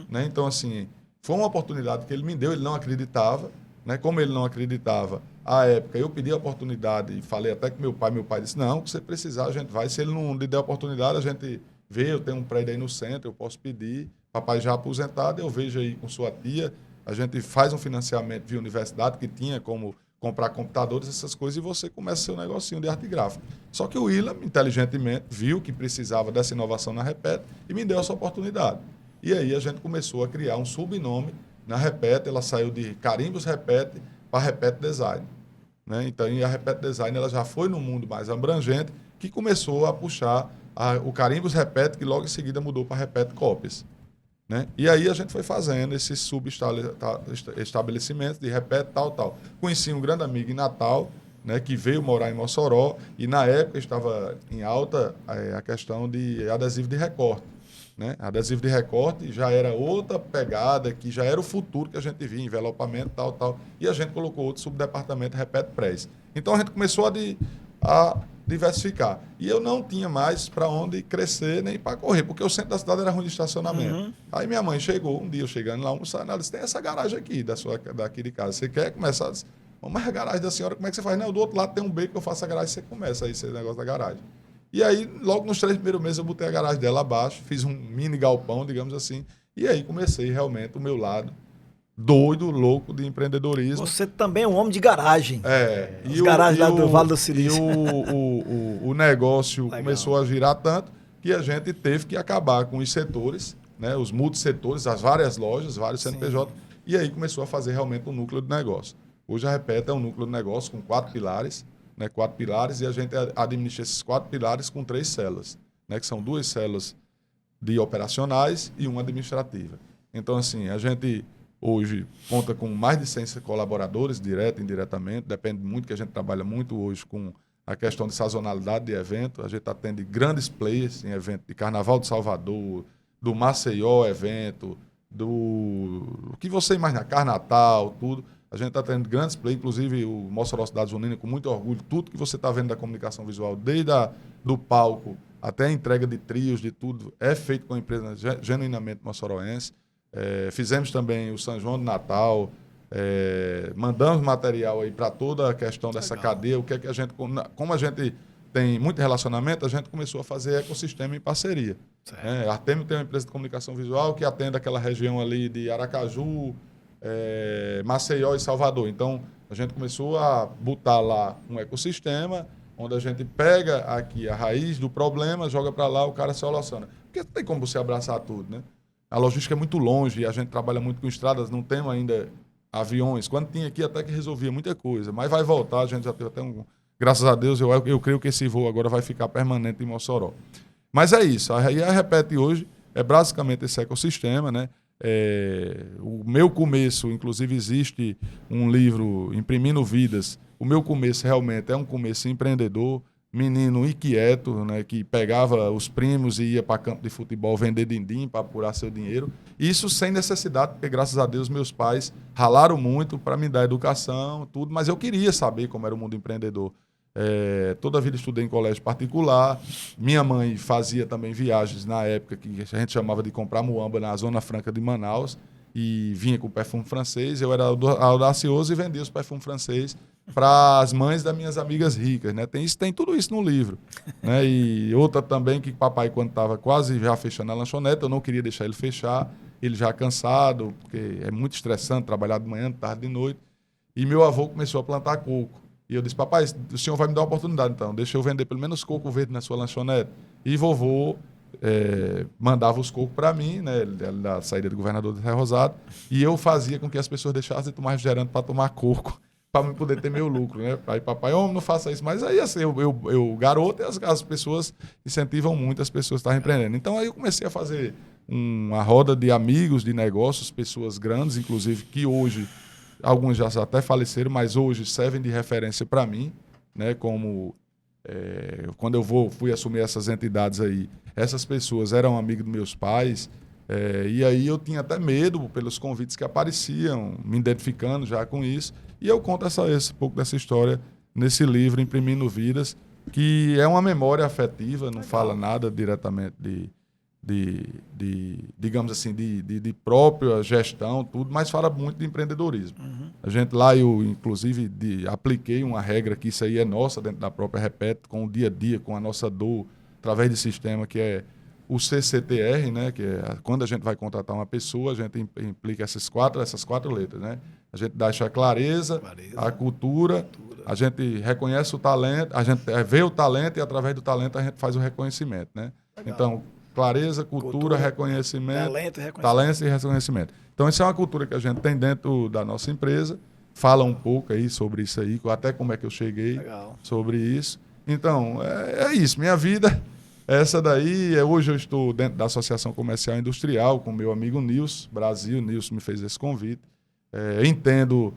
Né? Então, assim, foi uma oportunidade que ele me deu, ele não acreditava. Né? Como ele não acreditava, à época, eu pedi a oportunidade e falei até com meu pai disse, não, se você precisar, a gente vai. Se ele não lhe der a oportunidade, a gente vê, eu tenho um prédio aí no centro, eu posso pedir. Papai já aposentado, eu vejo aí com sua tia, a gente faz um financiamento via universidade, que tinha como comprar computadores, essas coisas, e você começa seu negocinho de arte gráfica. Só que o William, inteligentemente, viu que precisava dessa inovação na Repet e me deu essa oportunidade. E aí a gente começou a criar um subnome na Repet, ela saiu de Carimbos Repet para Repet Design. Né? Então, e a Repet Design ela já foi no mundo mais abrangente, que começou a puxar o Carimbos Repet, que logo em seguida mudou para Repet Copies. Né? E aí a gente foi fazendo esses subestabelecimentos de Repet, tal. Conheci um grande amigo em Natal, né, que veio morar em Mossoró, e na época estava em alta a questão de adesivo de recorte. Né? Adesivo de recorte já era outra pegada, que já era o futuro que a gente via, envelopamento, tal. E a gente colocou outro subdepartamento, Repet Press. Então a gente começou a diversificar. E eu não tinha mais para onde crescer nem para correr, porque o centro da cidade era ruim de estacionamento. Aí minha mãe chegou, um dia eu chegando lá, almoçando, ela disse, tem essa garagem aqui, daqui de casa. Você quer começar? Disse, mas a garagem da senhora, como é que você faz? Não, do outro lado tem um beco que eu faço a garagem, você começa aí, esse negócio da garagem. E aí, logo nos 3 primeiros meses, eu botei a garagem dela abaixo, fiz um mini galpão, digamos assim, e aí comecei realmente o meu lado doido, louco de empreendedorismo. Você também é um homem de garagem. As garagens lá do Vale do Silício. E o negócio começou a girar tanto que a gente teve que acabar com os setores, né, os multissetores, as várias lojas, vários CNPJ, e aí começou a fazer realmente um núcleo de negócio. Hoje a Repet é um núcleo de negócio com 4 pilares, né, 4 pilares, e a gente administra esses 4 pilares com 3 células, né, que são 2 células de operacionais e uma administrativa. Então, assim, a gente hoje conta com mais de 100 colaboradores, direto e indiretamente, depende muito, que a gente trabalha muito hoje com a questão de sazonalidade de evento, a gente atende grandes players em evento de Carnaval de Salvador, do Maceió evento, do que você imaginar, Carnatal, tudo. A gente está tendo grandes players, inclusive o Mossoró Cidade Junina, com muito orgulho, tudo que você está vendo da comunicação visual, desde do palco até a entrega de trios, de tudo, é feito com a empresa genuinamente moçoroense. Fizemos também o São João de Natal, mandamos material aí para toda a questão dessa cadeia, o que é que a gente, como a gente tem muito relacionamento, a gente começou a fazer ecossistema em parceria. A Artemio tem uma empresa de comunicação visual que atende aquela região ali de Aracaju, Maceió e Salvador. Então, a gente começou a botar lá um ecossistema onde a gente pega aqui a raiz do problema, joga para lá, o cara soluciona. Porque não tem como você abraçar tudo, né? A logística é muito longe e a gente trabalha muito com estradas, não temos ainda aviões. Quando tinha aqui, até que resolvia muita coisa. Mas vai voltar, a gente já teve até um... Graças a Deus, eu creio que esse voo agora vai ficar permanente em Mossoró. Mas é isso. A RIA Repete hoje é basicamente esse ecossistema, né? O meu começo, inclusive existe um livro, Imprimindo Vidas. O meu começo realmente é um começo empreendedor, menino inquieto, né, que pegava os primos e ia para campo de futebol vender din-din para apurar seu dinheiro. Isso sem necessidade, porque graças a Deus meus pais ralaram muito para me dar educação, tudo, mas eu queria saber como era o mundo empreendedor. Toda a vida estudei em colégio particular. Minha mãe fazia também viagens na época que a gente chamava de comprar muamba na Zona Franca de Manaus e vinha com perfume francês. Eu era audacioso e vendia os perfumes francês para as mães das minhas amigas ricas, né? Tem tudo isso no livro, né? E outra também que papai, quando estava quase já fechando a lanchonete, eu não queria deixar ele fechar, ele já cansado, porque é muito estressante trabalhar de manhã, de tarde, de noite. E meu avô começou a plantar coco. E eu disse, papai, o senhor vai me dar uma oportunidade, então. Deixa eu vender pelo menos coco verde na sua lanchonete. E vovô mandava os cocos para mim, né, da saída do governador de Rio Rosado, e eu fazia com que as pessoas deixassem de tomar refrigerante para tomar coco, para poder ter meu lucro, né? Aí papai, homem, não faça isso. Mas aí, assim, eu garoto, e as pessoas incentivam muito as pessoas a estarem empreendendo. Então, aí eu comecei a fazer uma roda de amigos, de negócios, pessoas grandes, inclusive, que hoje... Alguns já até faleceram, mas hoje servem de referência para mim, né? Como quando eu fui assumir essas entidades aí, essas pessoas eram amigos dos meus pais, e aí eu tinha até medo pelos convites que apareciam, me identificando já com isso. E eu conto esse pouco dessa história nesse livro, Imprimindo Vidas, que é uma memória afetiva, não fala nada diretamente digamos assim, de própria gestão, tudo, mas fala muito de empreendedorismo. Uhum. A gente lá, eu inclusive apliquei uma regra que isso aí é nossa, dentro da própria Repete, com o dia a dia, com a nossa dor, através de sistema que é o CCTR, né, que é quando a gente vai contratar uma pessoa, a gente implica essas quatro letras, né? A gente deixa a clareza, a cultura, a gente reconhece o talento, a gente vê o talento e através do talento a gente faz o reconhecimento, né? Legal. Então, clareza, cultura, reconhecimento, talento e reconhecimento. Então, essa é uma cultura que a gente tem dentro da nossa empresa. Fala um pouco aí sobre isso aí, até como é que eu cheguei sobre isso. Então, é isso. Minha vida é essa daí. Hoje eu estou dentro da Associação Comercial e Industrial com meu amigo Nilson Brasil. Nilson me fez esse convite. Entendo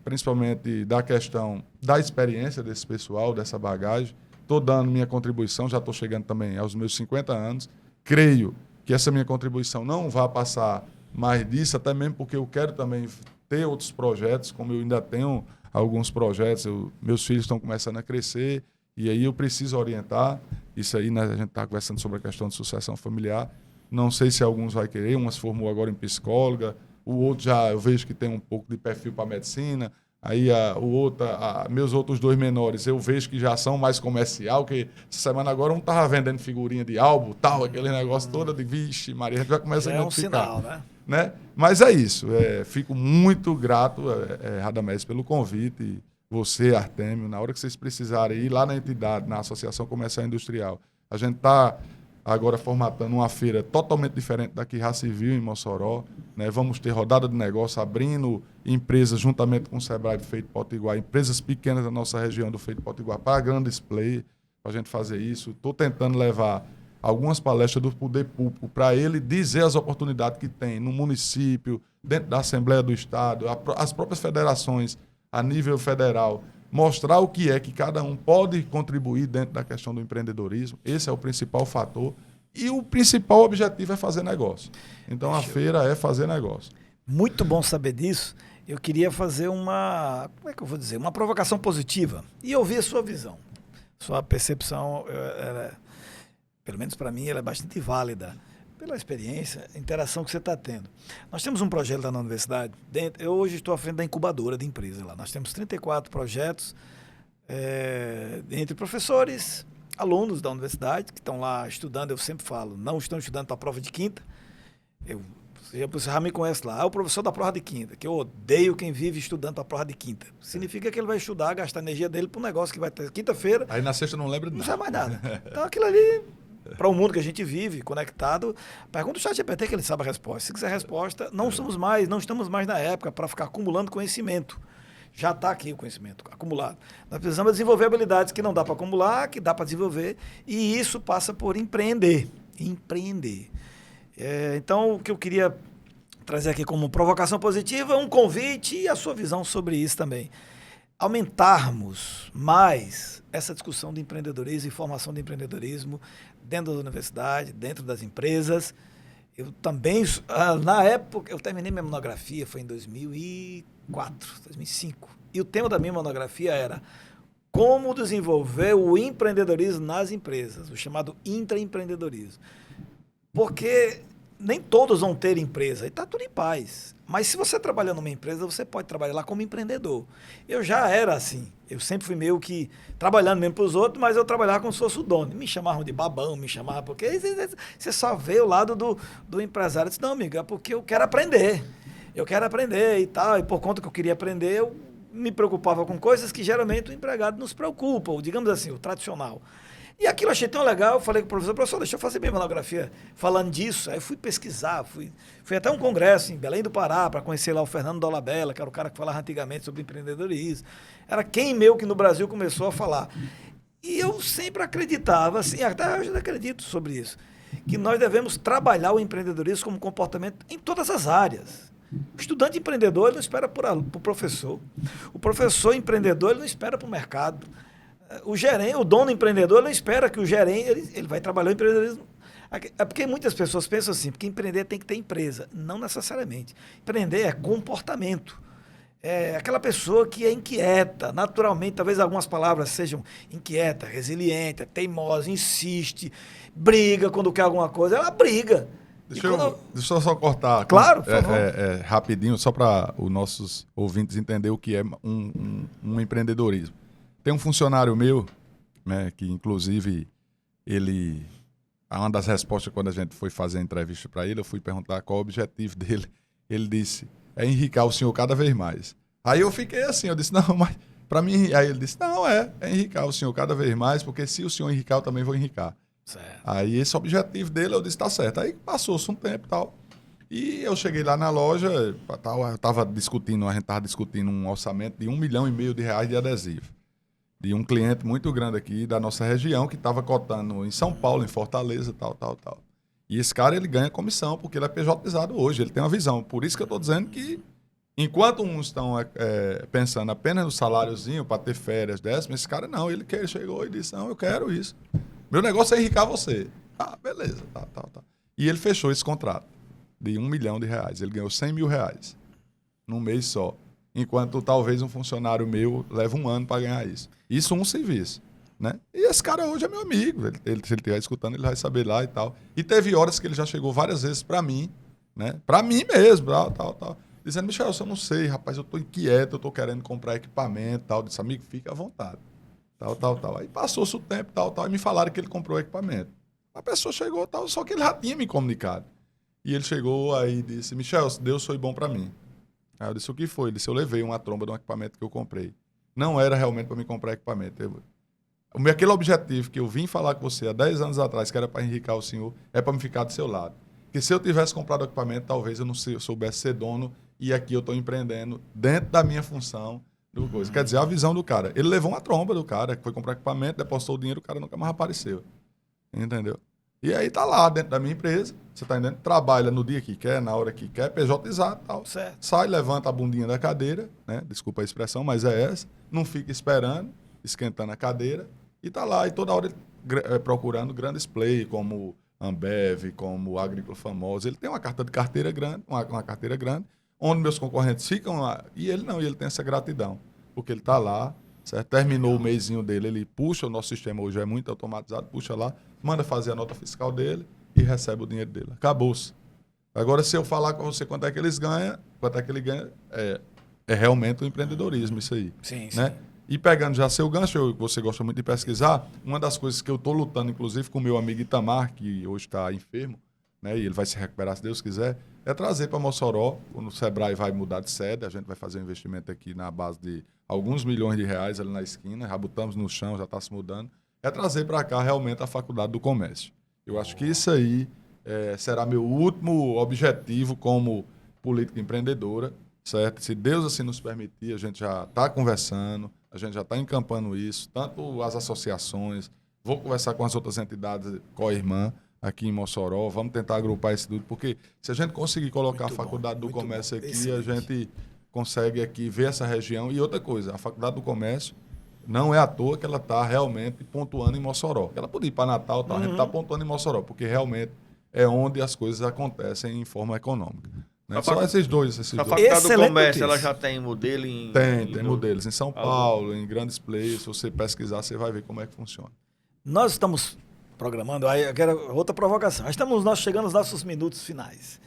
principalmente da questão da experiência desse pessoal, dessa bagagem. Estou dando minha contribuição, já estou chegando também aos meus 50 anos. Creio que essa minha contribuição não vai passar mais disso, até mesmo porque eu quero também ter outros projetos, como eu ainda tenho alguns projetos, meus filhos estão começando a crescer, e aí eu preciso orientar. Isso aí, né, a gente está conversando sobre a questão de sucessão familiar. Não sei se alguns vai querer, uma se formou agora em psicóloga, o outro já eu vejo que tem um pouco de perfil para medicina. Aí meus outros dois menores, eu vejo que já são mais comercial, que essa semana agora um estava vendendo figurinha de álbum, tal, aquele negócio todo de vixe, Maria, a gente já começa a identificar. É um sinal, né? Mas é isso, fico muito grato, Radamés, pelo convite, você, Artêmio, na hora que vocês precisarem ir lá na entidade, na Associação Comercial e Industrial, a gente está agora formatando uma feira totalmente diferente da que já se viu em Mossoró, né? Vamos ter rodada de negócio, abrindo empresas juntamente com o Sebrae do Feito Potiguar, empresas pequenas da nossa região do Feito Potiguar para grandes play, para a gente fazer isso. Estou tentando levar algumas palestras do poder público para ele dizer as oportunidades que tem no município, dentro da Assembleia do Estado, as próprias federações a nível federal, mostrar o que é que cada um pode contribuir dentro da questão do empreendedorismo. Esse é o principal fator. E o principal objetivo é fazer negócio. Então, a feira é fazer negócio. Muito bom saber disso. Eu queria fazer como é que eu vou dizer? Uma provocação positiva e ouvir a sua visão. Sua percepção, pelo menos para mim, ela é bastante válida. Pela experiência, a interação que você está tendo. Nós temos um projeto lá na universidade, eu hoje estou à frente da incubadora de empresa lá. Nós temos 34 projetos entre professores, alunos da universidade que estão lá estudando. Eu sempre falo, não estão estudando para a prova de quinta. Você já me conhece lá. É o professor da prova de quinta, que eu odeio quem vive estudando para a prova de quinta. Significa que ele vai estudar, gastar a energia dele para um negócio que vai ter quinta-feira. Aí na sexta não lembra de Não nada. sabe mais nada. Então aquilo ali, para o mundo que a gente vive, conectado, pergunta o ChatGPT que ele sabe a resposta. Se quiser a resposta, não estamos mais na época para ficar acumulando conhecimento. Já está aqui o conhecimento acumulado. Nós precisamos desenvolver habilidades que não dá para acumular, que dá para desenvolver, e isso passa por empreender. Então, o que eu queria trazer aqui como provocação positiva, um convite e a sua visão sobre isso também. Aumentarmos mais essa discussão de empreendedorismo e formação de empreendedorismo dentro da universidade, dentro das empresas. Eu também, na época, eu terminei minha monografia, foi em 2004, 2005. E o tema da minha monografia era como desenvolver o empreendedorismo nas empresas, o chamado intraempreendedorismo. Porque nem todos vão ter empresa, e está tudo em paz. Mas se você trabalha numa empresa, você pode trabalhar lá como empreendedor. Eu já era assim. Eu sempre fui meio que trabalhando mesmo para os outros, mas eu trabalhava como se fosse o dono. Me chamavam de babão, me chamavam porque você só vê o lado do empresário. Eu disse, não, amigo, é porque eu quero aprender. Eu quero aprender e tal. E por conta que eu queria aprender, eu me preocupava com coisas que geralmente o empregado não se preocupa, ou digamos assim, o tradicional. E aquilo eu achei tão legal, eu falei com o professor, deixa eu fazer minha monografia falando disso. Aí eu fui pesquisar, fui até um congresso em Belém do Pará para conhecer lá o Fernando Dolabella, que era o cara que falava antigamente sobre empreendedorismo. Era quem meu que no Brasil começou a falar. E eu sempre acreditava, assim, até hoje eu acredito sobre isso, que nós devemos trabalhar o empreendedorismo como comportamento em todas as áreas. O estudante empreendedor ele não espera por o professor. O professor empreendedor ele não espera para o mercado. O gerente, o dono empreendedor, não espera que o gerente, ele vai trabalhar o empreendedorismo. É porque muitas pessoas pensam assim, porque empreender tem que ter empresa. Não necessariamente. Empreender é comportamento. É aquela pessoa que é inquieta, naturalmente, talvez algumas palavras sejam inquieta, resiliente, teimosa, insiste, briga quando quer alguma coisa, ela briga. Deixa eu só cortar. Claro, por favor. Rapidinho, só para os nossos ouvintes entenderem o que é um empreendedorismo. Tem um funcionário meu, né, que inclusive uma das respostas quando a gente foi fazer a entrevista para ele, eu fui perguntar qual o objetivo dele. Ele disse, é enricar o senhor cada vez mais. Aí eu fiquei assim, eu disse, não, mas para mim... Aí ele disse, não, é enricar o senhor cada vez mais, porque se o senhor enricar, eu também vou enricar. Certo. Aí esse objetivo dele, eu disse, tá certo. Aí passou-se um tempo e tal. E eu cheguei lá na loja, a gente estava discutindo um orçamento de R$1,5 milhão de adesivo. De um cliente muito grande aqui da nossa região, que estava cotando em São Paulo, em Fortaleza, tal. E esse cara, ele ganha comissão, porque ele é PJizado hoje, ele tem uma visão. Por isso que eu estou dizendo que, enquanto uns estão pensando apenas no saláriozinho, para ter férias, décimo, esse cara não, ele chegou e disse, não, eu quero isso. Meu negócio é enricar você. Ah, beleza, tá. E ele fechou esse contrato de R$1 milhão. Ele ganhou R$100 mil num mês só. Enquanto talvez um funcionário meu leva um ano para ganhar isso. Isso um serviço, né? E esse cara hoje é meu amigo. Se ele estiver escutando, ele vai saber lá e tal. E teve horas que ele já chegou várias vezes para mim, né? Para mim mesmo, tal. Dizendo, Michel, eu não sei, rapaz, eu tô inquieto, eu tô querendo comprar equipamento, tal. Disse, amigo, fica à vontade. Tal. Aí passou-se o tempo, tal. E me falaram que ele comprou o equipamento. A pessoa chegou, tal, só que ele já tinha me comunicado. E ele chegou aí e disse, Michel, Deus foi bom para mim. Aí eu disse, o que foi? Ele disse, eu levei uma tromba de um equipamento que eu comprei. Não era realmente para me comprar equipamento. Aquele objetivo que eu vim falar com você há 10 anos atrás, que era para enricar o senhor, é para me ficar do seu lado. Porque se eu tivesse comprado o equipamento, talvez eu não soubesse ser dono, e aqui eu estou empreendendo dentro da minha função. Quer dizer, a visão do cara. Ele levou uma tromba do cara, que foi comprar equipamento, depositou o dinheiro, o cara nunca mais apareceu. Entendeu? E aí tá lá dentro da minha empresa, você tá entendendo? Trabalha no dia que quer, na hora que quer, PJizado e tal. Certo. Sai, levanta a bundinha da cadeira, né? Desculpa a expressão, mas é essa. Não fica esperando, esquentando a cadeira. E tá lá, e toda hora procurando grandes players, como Ambev, como Agrícola Famosa. Ele tem uma carteira grande, uma carteira grande, onde meus concorrentes ficam lá. E ele não, e ele tem essa gratidão. Porque ele tá lá, certo? Terminou o mêsinho dele, ele puxa, o nosso sistema hoje é muito automatizado, puxa lá, manda fazer a nota fiscal dele e recebe o dinheiro dele. Acabou-se. Agora, se eu falar com você quanto é que ele ganha, é realmente o empreendedorismo, isso aí. Sim, né? Sim. E pegando já seu gancho, você gosta muito de pesquisar, uma das coisas que eu estou lutando, inclusive, com o meu amigo Itamar, que hoje está enfermo, né, e ele vai se recuperar se Deus quiser, é trazer para Mossoró, quando o Sebrae vai mudar de sede, a gente vai fazer um investimento aqui na base de alguns milhões de reais ali na esquina, já botamos no chão, já está se mudando, é trazer para cá realmente a Faculdade do Comércio. Eu acho que isso aí será meu último objetivo como política empreendedora, certo? Se Deus assim nos permitir, a gente já está conversando, a gente já está encampando isso, tanto as associações, vou conversar com as outras entidades co-irmã aqui em Mossoró, vamos tentar agrupar esse tudo, porque se a gente conseguir colocar Muito a Faculdade bom, do muito Comércio bom. aqui, Excelente. a gente consegue aqui ver essa região. E outra coisa, a Faculdade do Comércio não é à toa que ela está realmente pontuando em Mossoró. Ela podia ir para Natal, tá? A gente está pontuando em Mossoró, porque realmente é onde as coisas acontecem em forma econômica. Né? Só esses dois. A Faculdade do Excelente Comércio, ela notícia. já tem modelo em... Tem modelos em São Alô. Paulo, em grandes players. Se você pesquisar, você vai ver como é que funciona. Nós estamos programando, aí eu quero outra provocação. Nós chegando aos nossos minutos finais.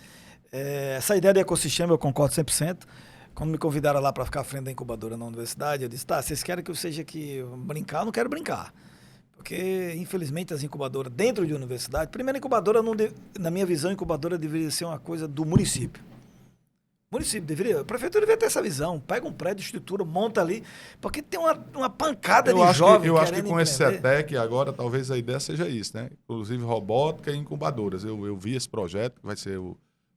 Essa ideia de ecossistema eu concordo 100%. Quando me convidaram lá para ficar à frente da incubadora na universidade, eu disse, tá, vocês querem que eu seja aqui brincar? Eu não quero brincar. Porque, infelizmente, as incubadoras dentro de universidade... Primeiro, incubadora, na minha visão, incubadora deveria ser uma coisa do município. A prefeitura deveria ter essa visão. Pega um prédio, estrutura, monta ali, porque tem uma pancada de jovens Eu acho que querendo com esse empreender. CETEC agora, talvez a ideia seja isso, né? Inclusive robótica e incubadoras. Eu vi esse projeto, que vai ser o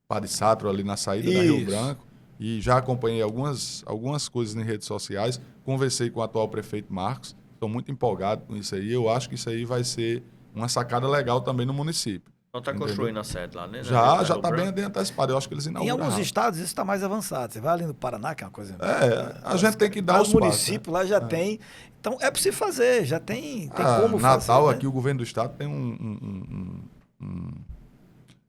Padissatro ali na saída da Rio Isso. Branco, e já acompanhei algumas coisas em redes sociais, conversei com o atual prefeito Marcos, estou muito empolgado com isso aí. Eu acho que isso aí vai ser uma sacada legal também no município. Então está Entendeu? construindo a sede lá, né? Já Na está Rio bem Branco. antecipado. Eu acho que eles Em inauguram alguns rápido. estados isso está mais avançado. Você vai ali no Paraná, que é uma coisa... A gente tem que dar o os passos, município né? lá já tem. Então é possível fazer, já tem como Natal, fazer. aqui, o governo do estado tem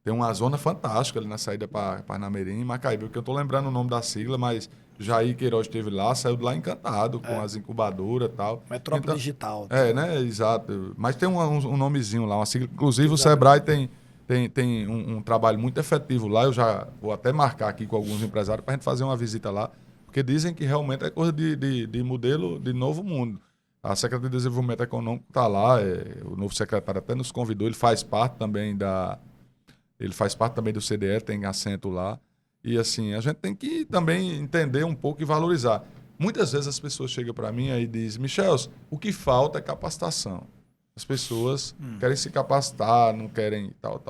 tem uma zona fantástica ali na saída para Parnamirim e Macaíba, que eu estou lembrando o nome da sigla, mas Jair Queiroz esteve lá, saiu de lá encantado com as incubadoras e tal. Metrópole Então, digital. né? Exato. Mas tem um nomezinho lá, uma sigla. Inclusive, o Sebrae tem um trabalho muito efetivo lá. Eu já vou até marcar aqui com alguns empresários para a gente fazer uma visita lá, porque dizem que realmente é coisa de modelo de novo mundo. A Secretaria de Desenvolvimento Econômico está lá, o novo secretário até nos convidou, ele faz parte também do CDE, tem assento lá. E assim, a gente tem que também entender um pouco e valorizar. Muitas vezes as pessoas chegam para mim e dizem, Michel, o que falta é capacitação. As pessoas querem se capacitar, não querem tal.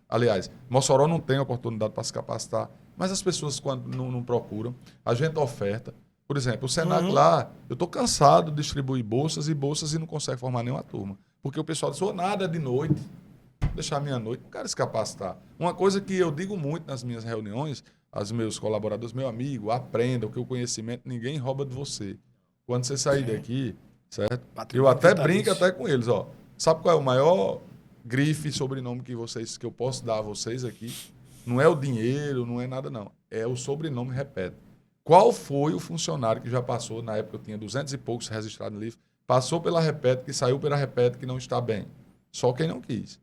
Aliás, Mossoró não tem oportunidade para se capacitar, mas as pessoas, quando não procuram, a gente oferta. Por exemplo, o Senac lá, eu estou cansado de distribuir bolsas e não consegue formar nenhuma turma. Porque o pessoal diz, nada de noite, deixar meia-noite, não quero se capacitar. Uma coisa que eu digo muito nas minhas reuniões, aos meus colaboradores, meu amigo, aprendam que o conhecimento ninguém rouba de você. Quando você sair daqui, certo? Eu até brinco até com eles, ó. Sabe qual é o maior grife e sobrenome que eu posso dar a vocês aqui? Não é o dinheiro, não é nada não. É o sobrenome repete. Qual foi o funcionário que já passou, na época eu tinha 200 e poucos registrados no livro, passou pela Repete, que saiu pela Repete, que não está bem? Só quem não quis.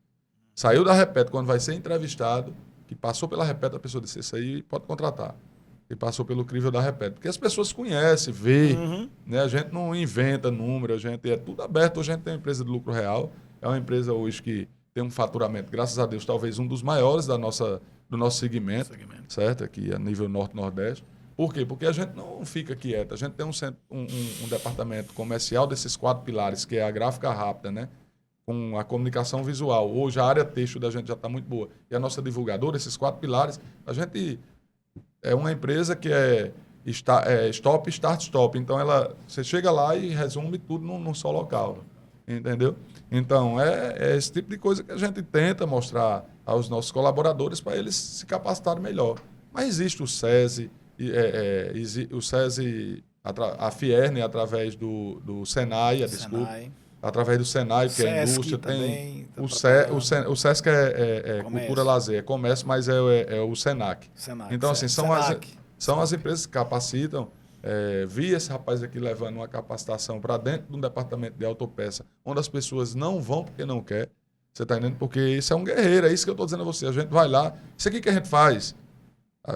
Saiu da Repete, quando vai ser entrevistado, que passou pela Repete, a pessoa disse, isso aí pode contratar. E passou pelo crivo da Repete. Porque as pessoas conhecem, vê, né? A gente não inventa número, a gente é tudo aberto. Hoje a gente tem uma empresa de lucro real, é uma empresa hoje que tem um faturamento, graças a Deus, talvez um dos maiores do nosso segmento, certo? Aqui a nível norte-nordeste. Por quê? Porque a gente não fica quieto. A gente tem um departamento comercial desses 4 pilares, que é a gráfica rápida, né? Com a comunicação visual. Hoje a área texto da gente já está muito boa. E a nossa divulgadora, esses 4 pilares, a gente é uma empresa que é stop, start, stop. Então você chega lá e resume tudo num só local. Entendeu? Então é esse tipo de coisa que a gente tenta mostrar aos nossos colaboradores para eles se capacitarem melhor. Mas existe o SESI, a Fierne, através do Senai, através do Senai, que é a indústria, tem o SESC é cultura, lazer, é comércio, mas é o Senac. Então, assim, são as empresas que capacitam. Vi esse rapaz aqui levando uma capacitação para dentro de um departamento de autopeça, onde as pessoas não vão porque não quer. Você está entendendo? Porque isso é um guerreiro, é isso que eu estou dizendo a você. A gente vai lá, isso aqui que a gente faz.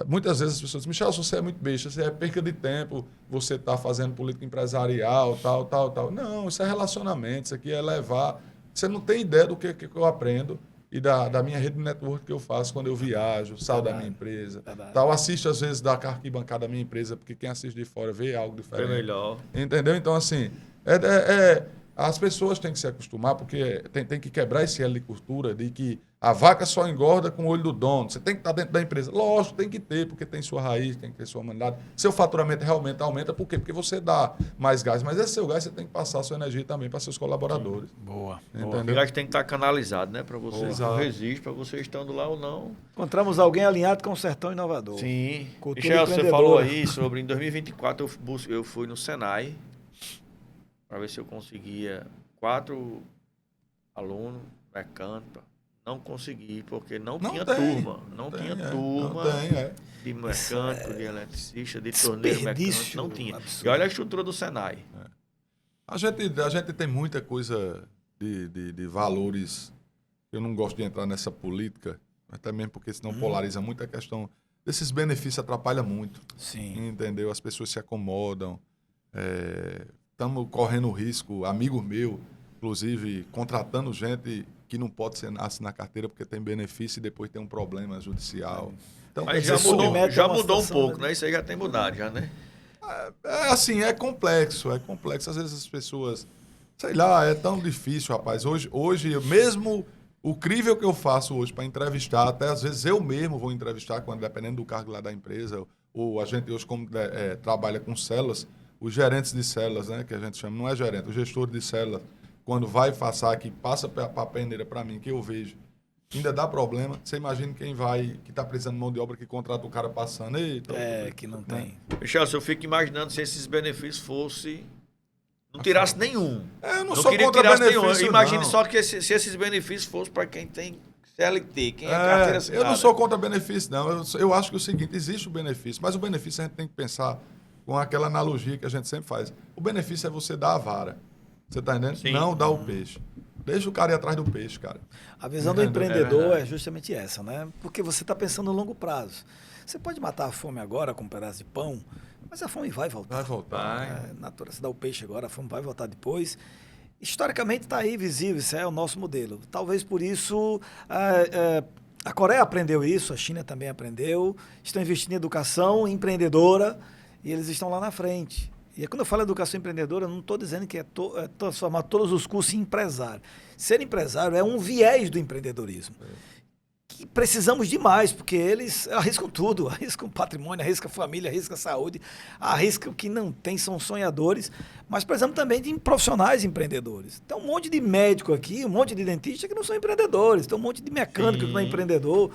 Muitas vezes as pessoas dizem, Michel, você é muito besta, você é perca de tempo, você está fazendo política empresarial, tal. Não, isso é relacionamento, isso aqui é levar. Você não tem ideia do que eu aprendo e da minha rede de network que eu faço quando eu viajo, saio da minha empresa. Verdade. Tal, assisto às vezes da arquibancada da minha empresa, porque quem assiste de fora vê algo diferente. Foi melhor. Entendeu? Então, assim, as pessoas têm que se acostumar, porque tem que quebrar esse elo de cultura de que a vaca só engorda com o olho do dono. Você tem que estar dentro da empresa. Lógico, tem que ter, porque tem sua raiz, tem que ter sua humanidade. Seu faturamento realmente aumenta, por quê? Porque você dá mais gás. Mas esse seu gás, você tem que passar a sua energia também para seus colaboradores. Boa. Entendeu? O gás tem que estar canalizado, né? Para você Exato. resistir, para você estando lá ou não. Encontramos alguém alinhado com o sertão inovador. Sim. Cultura Michel, você empreendedora. falou aí sobre em 2024 eu fui no Senai para ver se eu conseguia 4 alunos mecânicos. Não consegui, porque não tinha turma. Não tinha turma de mecânico, de eletricista, de torneiro mecânico. Não tinha. Absurdo. E olha a estrutura do Senai. A gente tem muita coisa de valores. Eu não gosto de entrar nessa política, até mesmo porque senão polariza muito a questão. Desses benefícios atrapalha muito. Sim. Entendeu? As pessoas se acomodam. Estamos correndo risco, amigo meu, inclusive, contratando gente que não pode assinar carteira porque tem benefício e depois tem um problema judicial. Então, Mas quer dizer, já uma mudou um situação, pouco, né? Isso aí já tem mudado, já, né? assim, é complexo. Às vezes as pessoas, sei lá, é tão difícil, rapaz. Hoje mesmo o crível que eu faço hoje para entrevistar, até às vezes eu mesmo vou entrevistar, quando dependendo do cargo lá da empresa, ou a gente hoje como trabalha com células, os gerentes de células, né, que a gente chama, não é gerente, o gestor de células, quando vai passar, que passa a peneira para mim, que eu vejo, ainda dá problema. Você imagina quem que está precisando de mão de obra, que contrata o cara passando. Eita, Que não tem. Michel, eu fico imaginando se esses benefícios fossem... Não tirasse nenhum. Eu não sou queria contra tirar nenhum. benefício, Imagine não. só que se esses benefícios fossem para quem tem CLT, quem é carteira assinada. Eu não sou contra benefício, não. Eu acho que é o seguinte, existe o benefício, mas o benefício a gente tem que pensar com aquela analogia que a gente sempre faz. O benefício é você dar a vara. Você está entendendo? Sim. Não dar o peixe. Deixa o cara ir atrás do peixe, cara. A visão do Entendeu? empreendedor É é justamente essa, né? Porque você está pensando no longo prazo. Você pode matar a fome agora com um pedaço de pão, mas a fome vai voltar. Vai voltar. Vai. É natural, você dá o peixe agora, a fome vai voltar depois. Historicamente está aí visível, isso é o nosso modelo. Talvez por isso a Coreia aprendeu isso, a China também aprendeu, estão investindo em educação empreendedora e eles estão lá na frente. E quando eu falo educação empreendedora, eu não estou dizendo que é transformar todos os cursos em empresário. Ser empresário é um viés do empreendedorismo. Que precisamos demais, porque eles arriscam tudo, arriscam patrimônio, arriscam família, arriscam saúde, arriscam o que não tem, são sonhadores, mas precisamos também de profissionais empreendedores. Tem um monte de médico aqui, um monte de dentista que não são empreendedores, tem um monte de mecânico que não é empreendedor.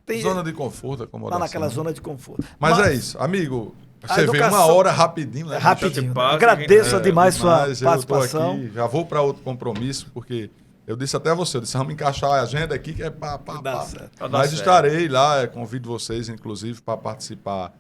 Tem, Zona de conforto, acomodação. lá naquela zona de conforto. Mas é isso, amigo. Você vê educação- uma hora rapidinho, né? Rapidinho. Passa, Agradeço gente, demais sua Mas participação. Eu tô aqui, já vou para outro compromisso, porque eu disse até a você, eu disse, vamos encaixar a agenda aqui, que é Dá certo. Pra dar Mas certo. estarei lá, convido vocês, inclusive, para participar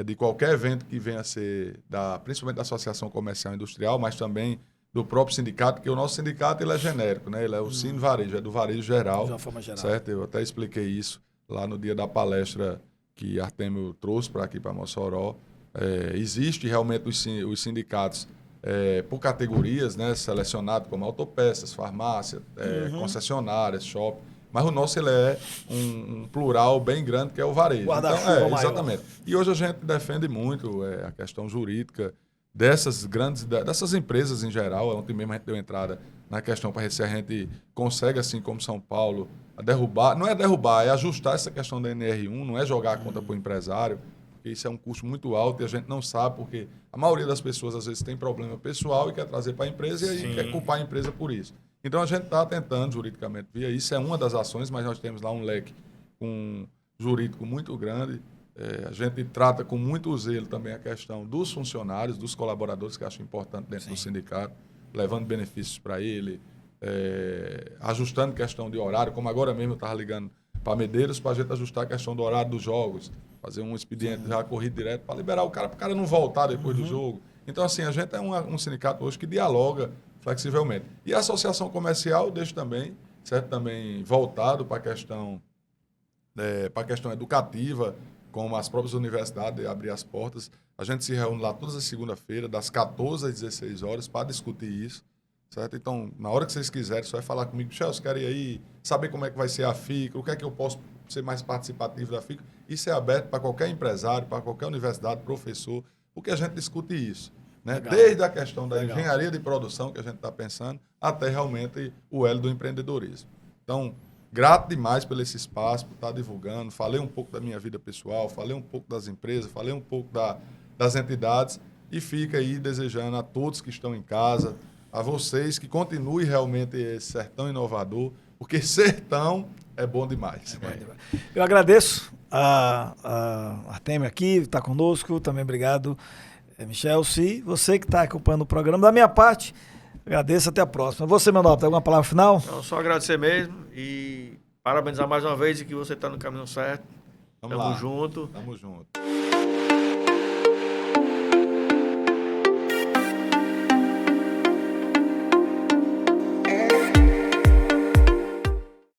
de qualquer evento que venha a ser, principalmente da Associação Comercial e Industrial, mas também do próprio sindicato, porque o nosso sindicato ele é genérico, né? Ele é o Cine Varejo, é do varejo geral. De uma forma geral. Certo? Eu até expliquei isso lá no dia da palestra que Artemio trouxe para aqui, para Mossoró. Existe realmente os sindicatos por categorias, né, selecionados como autopeças, farmácia, concessionárias, shopping, mas o nosso ele é um plural bem grande que é o varejo. Guarda-chuva Então, maior. exatamente. E hoje a gente defende muito a questão jurídica dessas empresas em geral. Ontem mesmo a gente deu entrada na questão para ver se a gente consegue, assim como São Paulo, derrubar, não é derrubar, é ajustar essa questão da NR1, não é jogar a conta para o empresário, porque isso é um custo muito alto e a gente não sabe, porque a maioria das pessoas às vezes tem problema pessoal e quer trazer para a empresa e aí quer culpar a empresa por isso. Então a gente está tentando juridicamente via isso, é uma das ações, mas nós temos lá um leque jurídico muito grande. A gente trata com muito zelo também a questão dos funcionários, dos colaboradores, que eu acho importante dentro do sindicato, levando benefícios para ele, ajustando questão de horário, como agora mesmo eu estava ligando para Medeiros para a gente ajustar a questão do horário dos jogos, fazer um expediente já corrido direto para liberar o cara não voltar depois do jogo. Então, assim, a gente é um sindicato hoje que dialoga flexivelmente. E a associação comercial deixa também, certo? Também voltado para a questão educativa, como as próprias universidades abrir as portas. A gente se reúne lá todas as segunda-feiras, das 14 às 16 horas, para discutir isso, certo? Então, na hora que vocês quiserem, só vai falar comigo, Michel, você quer ir aí, saber como é que vai ser a FICA, o que é que eu posso ser mais participativo da FICA. Isso é aberto para qualquer empresário, para qualquer universidade, professor, porque a gente discute isso. Né? Desde a questão da engenharia de produção que a gente está pensando, até realmente o L do empreendedorismo. Então, grato demais por esse espaço, por estar divulgando. Falei um pouco da minha vida pessoal, falei um pouco das empresas, falei um pouco das entidades e fica aí desejando a todos que estão em casa, a vocês que continuem realmente esse sertão inovador, porque sertão é bom demais. Eu agradeço a Artemio aqui, está conosco, também obrigado, Michel. Se você que está acompanhando o programa, da minha parte, agradeço, até a próxima. Você, meu nobre, tem alguma palavra final? Não, só agradecer mesmo e parabenizar mais uma vez e que você está no caminho certo. Tamo junto. Tamo junto.